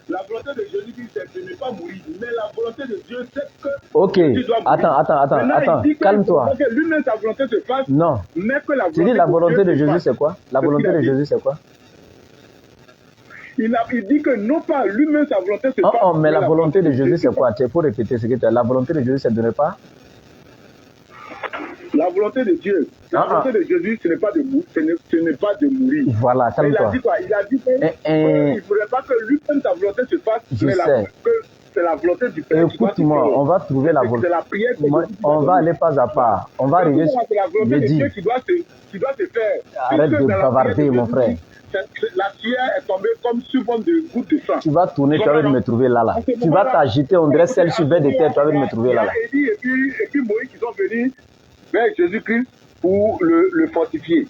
La volonté de Jésus, c'est de ne pas mourir, mais la volonté de Dieu, c'est que Ok, tu dois mourir. attends, calme-toi. Que lui-même, sa volonté se fasse, Non. mais que la volonté Tu dis la volonté de Dieu se Jésus, fasse. c'est quoi? La volonté de Jésus, c'est quoi? Il dit que non pas lui-même, sa volonté se fasse. Oh, mais la volonté de Jésus, c'est quoi? Tu peux répéter ce que tu as. La volonté de Jésus, c'est de ne pas? La volonté de Dieu, la volonté de Jésus, ce n'est pas de mourir, ce n'est pas de mourir. Voilà, calme-toi. Il a dit quoi? Il a dit qu'il ne faudrait pas que lui-même sa volonté se fasse, mais que c'est la volonté du Père. Écoute-moi, on va trouver la volonté. C'est la prière. On va aller pas à pas. On va arriver. C'est la volonté de Dieu qui doit se faire. Arrête de bavarder, mon frère. La pierre est tombée comme sous forme de goutte de sang. Tu vas tourner, tu vas venir me trouver là. Tu vas t'agiter, on dirait celle sur de terre, tu vas venir me trouver là. Et puis Moïse qui sont venus vers Jésus-Christ pour le fortifier.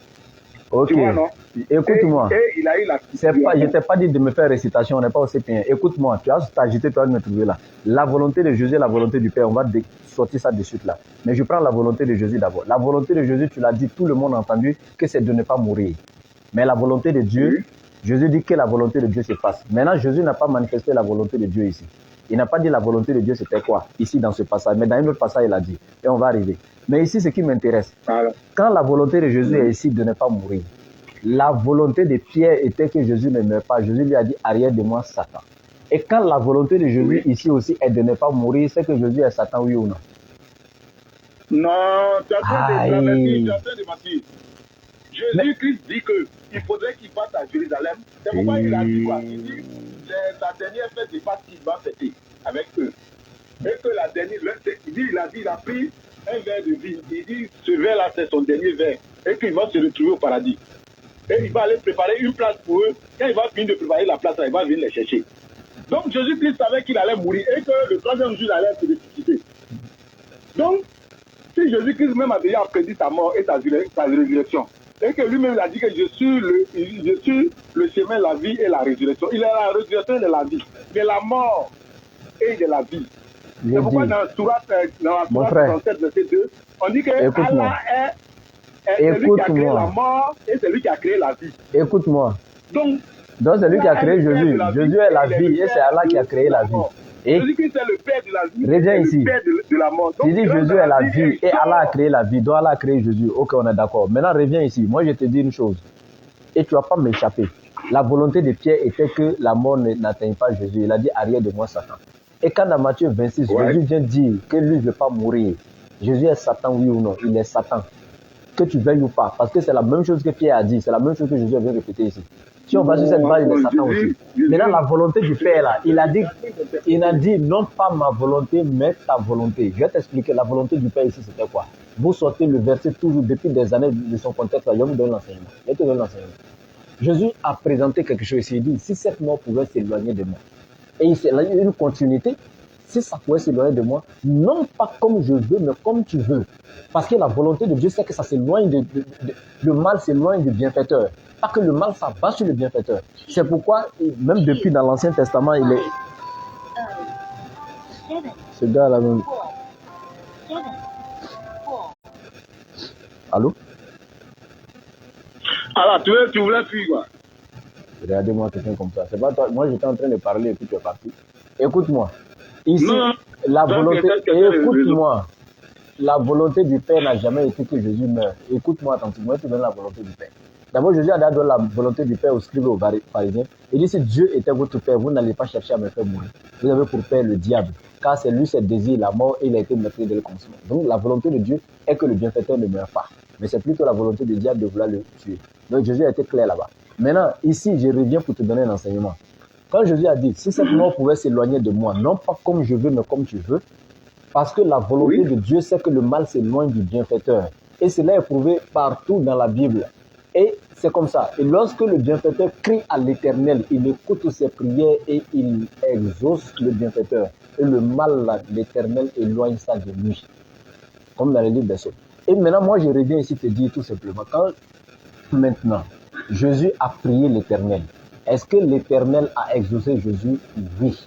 Ok. Tu vois, non? Écoute-moi. Et il a eu la... Je t'ai pas dit de me faire récitation, on n'est pas au CP1. Écoute-moi, tu vas t'agiter, tu vas me trouver là. La volonté de Jésus et la volonté du Père, on va sortir ça de suite là. Mais je prends la volonté de Jésus d'abord. La volonté de Jésus, tu l'as dit, tout le monde a entendu que c'est de ne pas mourir. Mais la volonté de Dieu, Jésus dit que la volonté de Dieu se fasse. Maintenant, Jésus n'a pas manifesté la volonté de Dieu ici. Il n'a pas dit la volonté de Dieu c'était quoi, ici dans ce passage. Mais dans un autre passage, il a dit. Et on va arriver. Mais ici, ce qui m'intéresse, quand la volonté de Jésus est ici de ne pas mourir, la volonté de Pierre était que Jésus ne meure pas. Jésus lui a dit, arrière de moi, Satan. Et quand la volonté de Jésus ici aussi est de ne pas mourir, c'est que Jésus est Satan, oui ou non? Non, tu as en train de mentir. Jésus-Christ dit qu'il faudrait qu'il passe à Jérusalem. C'est pourquoi il a dit quoi? Il dit c'est la dernière fête de Pâques qu'il va fêter avec eux. Et que la dernière, il a pris un verre de vin. Il dit ce verre-là, c'est son dernier verre. Et qu'il va se retrouver au paradis. Et il va aller préparer une place pour eux. Quand il va finir de préparer la place, il va venir les chercher. Donc Jésus-Christ savait qu'il allait mourir et que le troisième jour, il allait se ressusciter. Donc, si Jésus-Christ même a déjà prédit sa mort et sa résurrection, et que lui-même a dit que je suis le chemin, la vie et la résurrection. Il est la résurrection de la vie, de la mort et de la vie. C'est pourquoi dans la Sourate 37, verset 2, on dit que Allah est celui qui a créé la mort et celui qui a créé la vie. Écoute-moi. Donc c'est lui qui a créé Jésus. Jésus est la vie et c'est Allah qui a créé la vie. Et Jésus-Christ est le Père de la vie. Reviens ici. Le Père de la mort. Tu dis Jésus est la vie et Allah a créé la vie. Donc Allah a créé Jésus. Ok, on est d'accord. Maintenant, reviens ici. Moi, je te dis une chose. Et tu ne vas pas m'échapper. La volonté de Pierre était que la mort n'atteigne pas Jésus. Il a dit arrière de moi, Satan. Et quand dans Matthieu 26, Jésus vient dire que lui ne veut pas mourir. Jésus est Satan, oui ou non? Il est Satan. Que tu veuilles ou pas. Parce que c'est la même chose que Pierre a dit. C'est la même chose que Jésus vient répéter ici. Si on va sur cette base, il est Satan aussi. Maintenant, la volonté du Père, là, il a dit non pas ma volonté, mais ta volonté. Je vais t'expliquer. La volonté du Père ici, c'était quoi? Vous sortez le verset toujours depuis des années de son contexte. Là, je vous donne l'enseignement. Je te donne l'enseignement. Jésus a présenté quelque chose ici. Il dit, si cette mort pouvait s'éloigner de moi, et il y a une continuité, si ça pouvait s'éloigner de moi, non pas comme je veux, mais comme tu veux. Parce que la volonté de Dieu, c'est que ça s'éloigne le mal s'éloigne du bienfaiteur. Pas que le mal s'abat sur le bienfaiteur. C'est pourquoi, même depuis dans l'Ancien Testament, il est... Ce gars-là même... Allô? Alors, tu voulais fuir quoi? Regardez-moi quelqu'un comme ça. C'est pas toi. Moi, j'étais en train de parler et puis tu es parti. Écoute-moi. Ici, la volonté... Écoute-moi. La volonté du Père n'a jamais été que Jésus meure. Écoute-moi attentivement, tu donnes la volonté du Père. D'abord, Jésus a donné la volonté du Père aux scribes et aux pharisiens. Il dit, si Dieu était votre Père, vous n'allez pas chercher à me faire mourir. Vous avez pour Père le diable, car c'est lui, ses désirs, la mort, et il a été maîtrisé de le consommer. Donc, la volonté de Dieu est que le bienfaiteur ne meure pas. Mais c'est plutôt la volonté du diable de vouloir le tuer. Donc, Jésus a été clair là-bas. Maintenant, ici, je reviens pour te donner un enseignement. Quand Jésus a dit, si cette mort pouvait s'éloigner de moi, non pas comme je veux, mais comme tu veux, parce que la volonté de Dieu, c'est que le mal s'éloigne du bienfaiteur. Et cela est prouvé partout dans la Bible. Et c'est comme ça. Et lorsque le bienfaiteur crie à l'Éternel, il écoute ses prières et il exauce le bienfaiteur. Et le mal, là, l'Éternel éloigne ça de lui. Comme dans le livre des Psaumes. Et maintenant, moi, je reviens ici te dire tout simplement, quand maintenant, Jésus a prié l'Éternel, est-ce que l'Éternel a exaucé Jésus? Oui,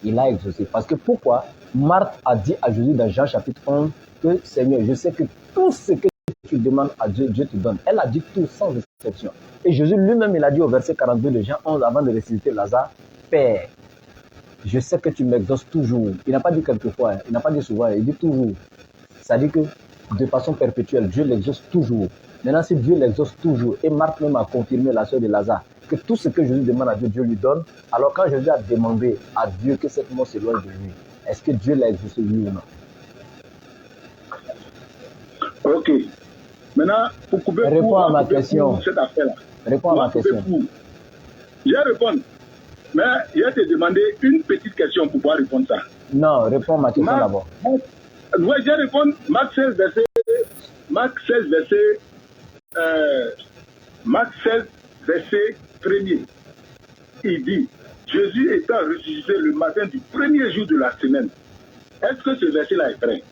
il a exaucé. Parce que pourquoi? Marthe a dit à Jésus dans Jean chapitre 11 que Seigneur, je sais que tout ce que tu demandes à Dieu, Dieu te donne. Elle a dit tout sans exception. Et Jésus lui-même, il a dit au verset 42 de Jean 11 avant de ressusciter Lazare, Père, je sais que tu m'exauces toujours. Il n'a pas dit quelquefois, il n'a pas dit souvent, il dit toujours. Ça dit que de façon perpétuelle, Dieu l'exauce toujours. Maintenant, si Dieu l'exauce toujours, et Marthe même a confirmé, la sœur de Lazare, que tout ce que Jésus demande à Dieu, Dieu lui donne, alors quand Jésus a demandé à Dieu que cette mort s'éloigne de lui, est-ce que Dieu l'a exaucé lui ou non? Ok. Maintenant, pour couper réponds à ma question. Cette affaire-là. Réponds à ma question. Je vais répondre. Mais je vais te demander une petite question pour pouvoir répondre ça. Non, réponds à ma question d'abord. Je vais répondre. Marc 16, verset 1er. Il dit, Jésus étant ressuscité le matin du premier jour de la semaine. Est-ce que ce verset-là est vrai?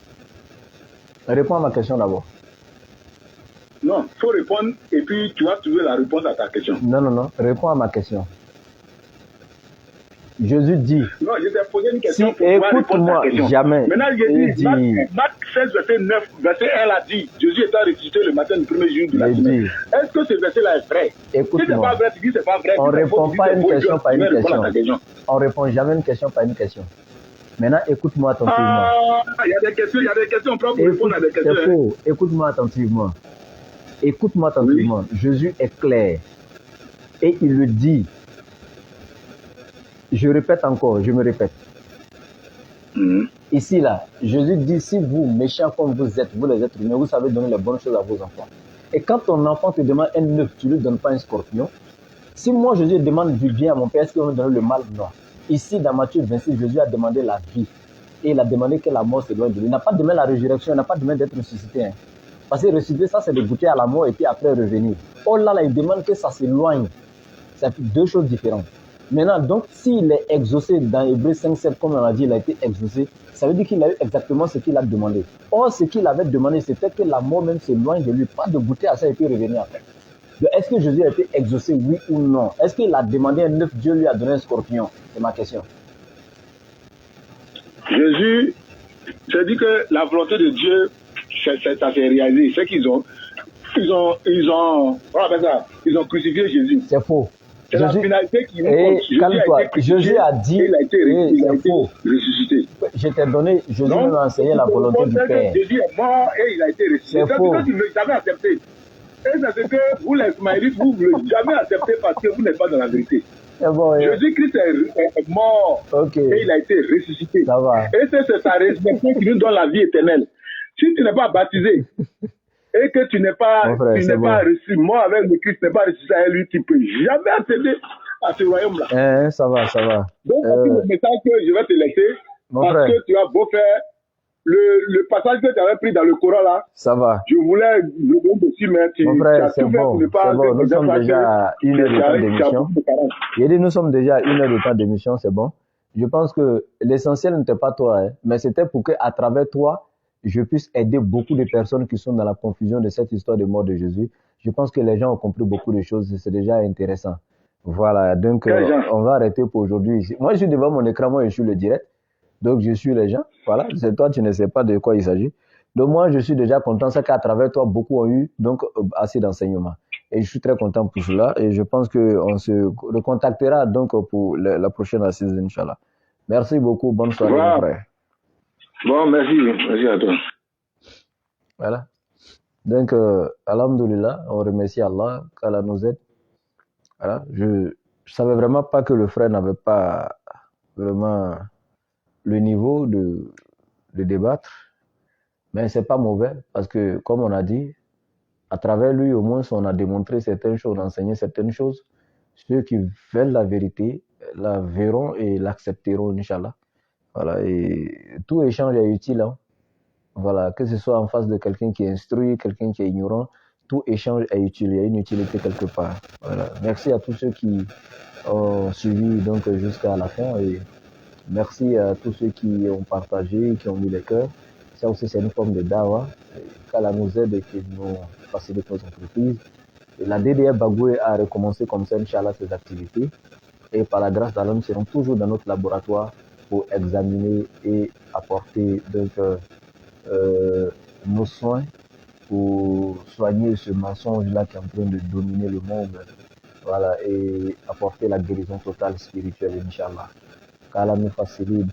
Réponds à ma question d'abord. Non, il faut répondre et puis tu vas trouver la réponse à ta question. Non. Réponds à ma question. Jésus dit. Non, je t'ai posé une question pour pouvoir répondre à ta question. Jamais. Maintenant, il dit, Marc 16, verset 9, verset 1 a dit, Jésus étant ressuscité le matin du premier jour de la semaine. Est-ce que ce verset-là est vrai? Écoute-moi. Si c'est pas vrai, tu dis c'est pas vrai. On ne répond pas une question par une question. On répond jamais une question par une question. Maintenant, écoute-moi attentivement. Il y a des questions, on peut répondre à des questions. C'est faux. Écoute-moi attentivement. Écoute-moi attentivement. Oui. Jésus est clair. Et il le dit. Je répète encore, je me répète. Ici, là, Jésus dit, si vous, méchants comme vous êtes, vous les êtres humains, vous savez donner les bonnes choses à vos enfants. Et quand ton enfant te demande un œuf, tu ne lui donnes pas un scorpion. Si moi, Jésus demande du bien à mon Père, est-ce qu'il va me donner le mal? Non. Ici, dans Matthieu 26, Jésus a demandé la vie. Et il a demandé que la mort s'éloigne de lui. Il n'a pas demandé la résurrection, il n'a pas demandé d'être ressuscité. Hein. Parce que ressusciter, ça, c'est de goûter à la mort et puis après revenir. Oh là, il demande que ça s'éloigne. C'est deux choses différentes. Maintenant, donc, s'il est exaucé dans Hébreux 5:7, comme on a dit, il a été exaucé, ça veut dire qu'il a eu exactement ce qu'il a demandé. Or, ce qu'il avait demandé, c'était que la mort même s'éloigne de lui, pas de goûter à ça et puis revenir après. Est-ce que Jésus a été exaucé, oui ou non? Est-ce qu'il a demandé un œuf, Dieu lui a donné un scorpion? C'est ma question. Jésus, c'est dit que la volonté de Dieu, ça s'est réalisé. C'est qu'ils ont crucifié Jésus. C'est faux. C'est la finalité qui nous compte. Jésus a dit, il a été faux. ressuscité. Je t'ai donné, Jésus nous a enseigné la volonté du Père. Jésus est mort et il a été ressuscité. C'est faux. Tu ne l'as jamais accepté. Et c'est ce que vous, les Ismaélites, vous ne l'avez jamais accepté parce que vous n'êtes pas dans la vérité. Bon, Jésus-Christ est mort et il a été ressuscité. Ça va. Et c'est sa résurrection qui nous donne la vie éternelle. Si tu n'es pas baptisé et que tu n'es pas, reçu, mort avec le Christ, tu n'es pas ressuscité avec lui, tu ne peux jamais accéder à ce royaume-là. Ça va. Donc, c'est le message que je vais te laisser parce que tu as beau faire le passage que tu avais pris dans le Coran là. Ça va. Je voulais le donner dessus, mais tu as tout fait pour ne pas. Nous sommes déjà à 1 heure de temps d'émission. J'ai dit, nous sommes déjà à 1 heure de temps d'émission, c'est bon. Je pense que l'essentiel n'était pas toi, hein, mais c'était pour qu'à travers toi, je puisse aider beaucoup de personnes qui sont dans la confusion de cette histoire de mort de Jésus. Je pense que les gens ont compris beaucoup de choses et c'est déjà intéressant. Voilà, donc on va arrêter pour aujourd'hui ici. Moi, je suis devant mon écran, moi, je suis le direct. Donc, je suis les gens. Voilà, c'est toi, tu ne sais pas de quoi il s'agit. Donc, moi, je suis déjà content. C'est qu'à travers toi, beaucoup ont eu donc assez d'enseignements. Et je suis très content pour cela. Et je pense qu'on se recontactera donc pour la prochaine assise, Inch'Allah. Merci beaucoup. Bonne soirée, mon frère. Bon, merci. Merci à toi. Voilà. Donc, alhamdoulilah, on remercie Allah qu'Allah nous aide. Voilà. Je ne savais vraiment pas que le frère n'avait pas vraiment le niveau de débattre. Mais ce n'est pas mauvais parce que, comme on a dit, à travers lui, au moins, on a démontré certaines choses, on a enseigné certaines choses. Ceux qui veulent la vérité la verront et l'accepteront, Inch'Allah. Voilà, et tout échange est utile. Hein. Voilà, que ce soit en face de quelqu'un qui est instruit, quelqu'un qui est ignorant, tout échange est utile, il y a une utilité quelque part. Voilà. Merci à tous ceux qui ont suivi donc jusqu'à la fin et merci à tous ceux qui ont partagé, qui ont mis les cœurs. Ça aussi, c'est une forme de dawa. Qu'Allah nous aide et qu'il nous facilite nos entreprises. Et la DDR Bagoué a recommencé comme ça, Inch'Allah, ses activités. Et par la grâce d'Allah, nous serons toujours dans notre laboratoire pour examiner et apporter donc, nos soins pour soigner ce mensonge-là qui est en train de dominer le monde. Voilà, et apporter la guérison totale spirituelle, Inch'Allah. Qu'Allah nous facilite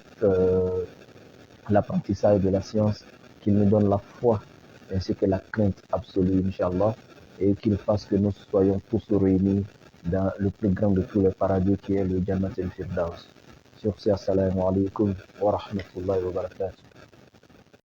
l'apprentissage de la science, qu'il nous donne la foi ainsi que la crainte absolue, Inch'Allah, et qu'il fasse que nous soyons tous réunis dans le plus grand de tous les paradis qui est le Jannat al-Firdaus. Sur ce, assalamu alaikum wa rahmatullahi wa barakatuh.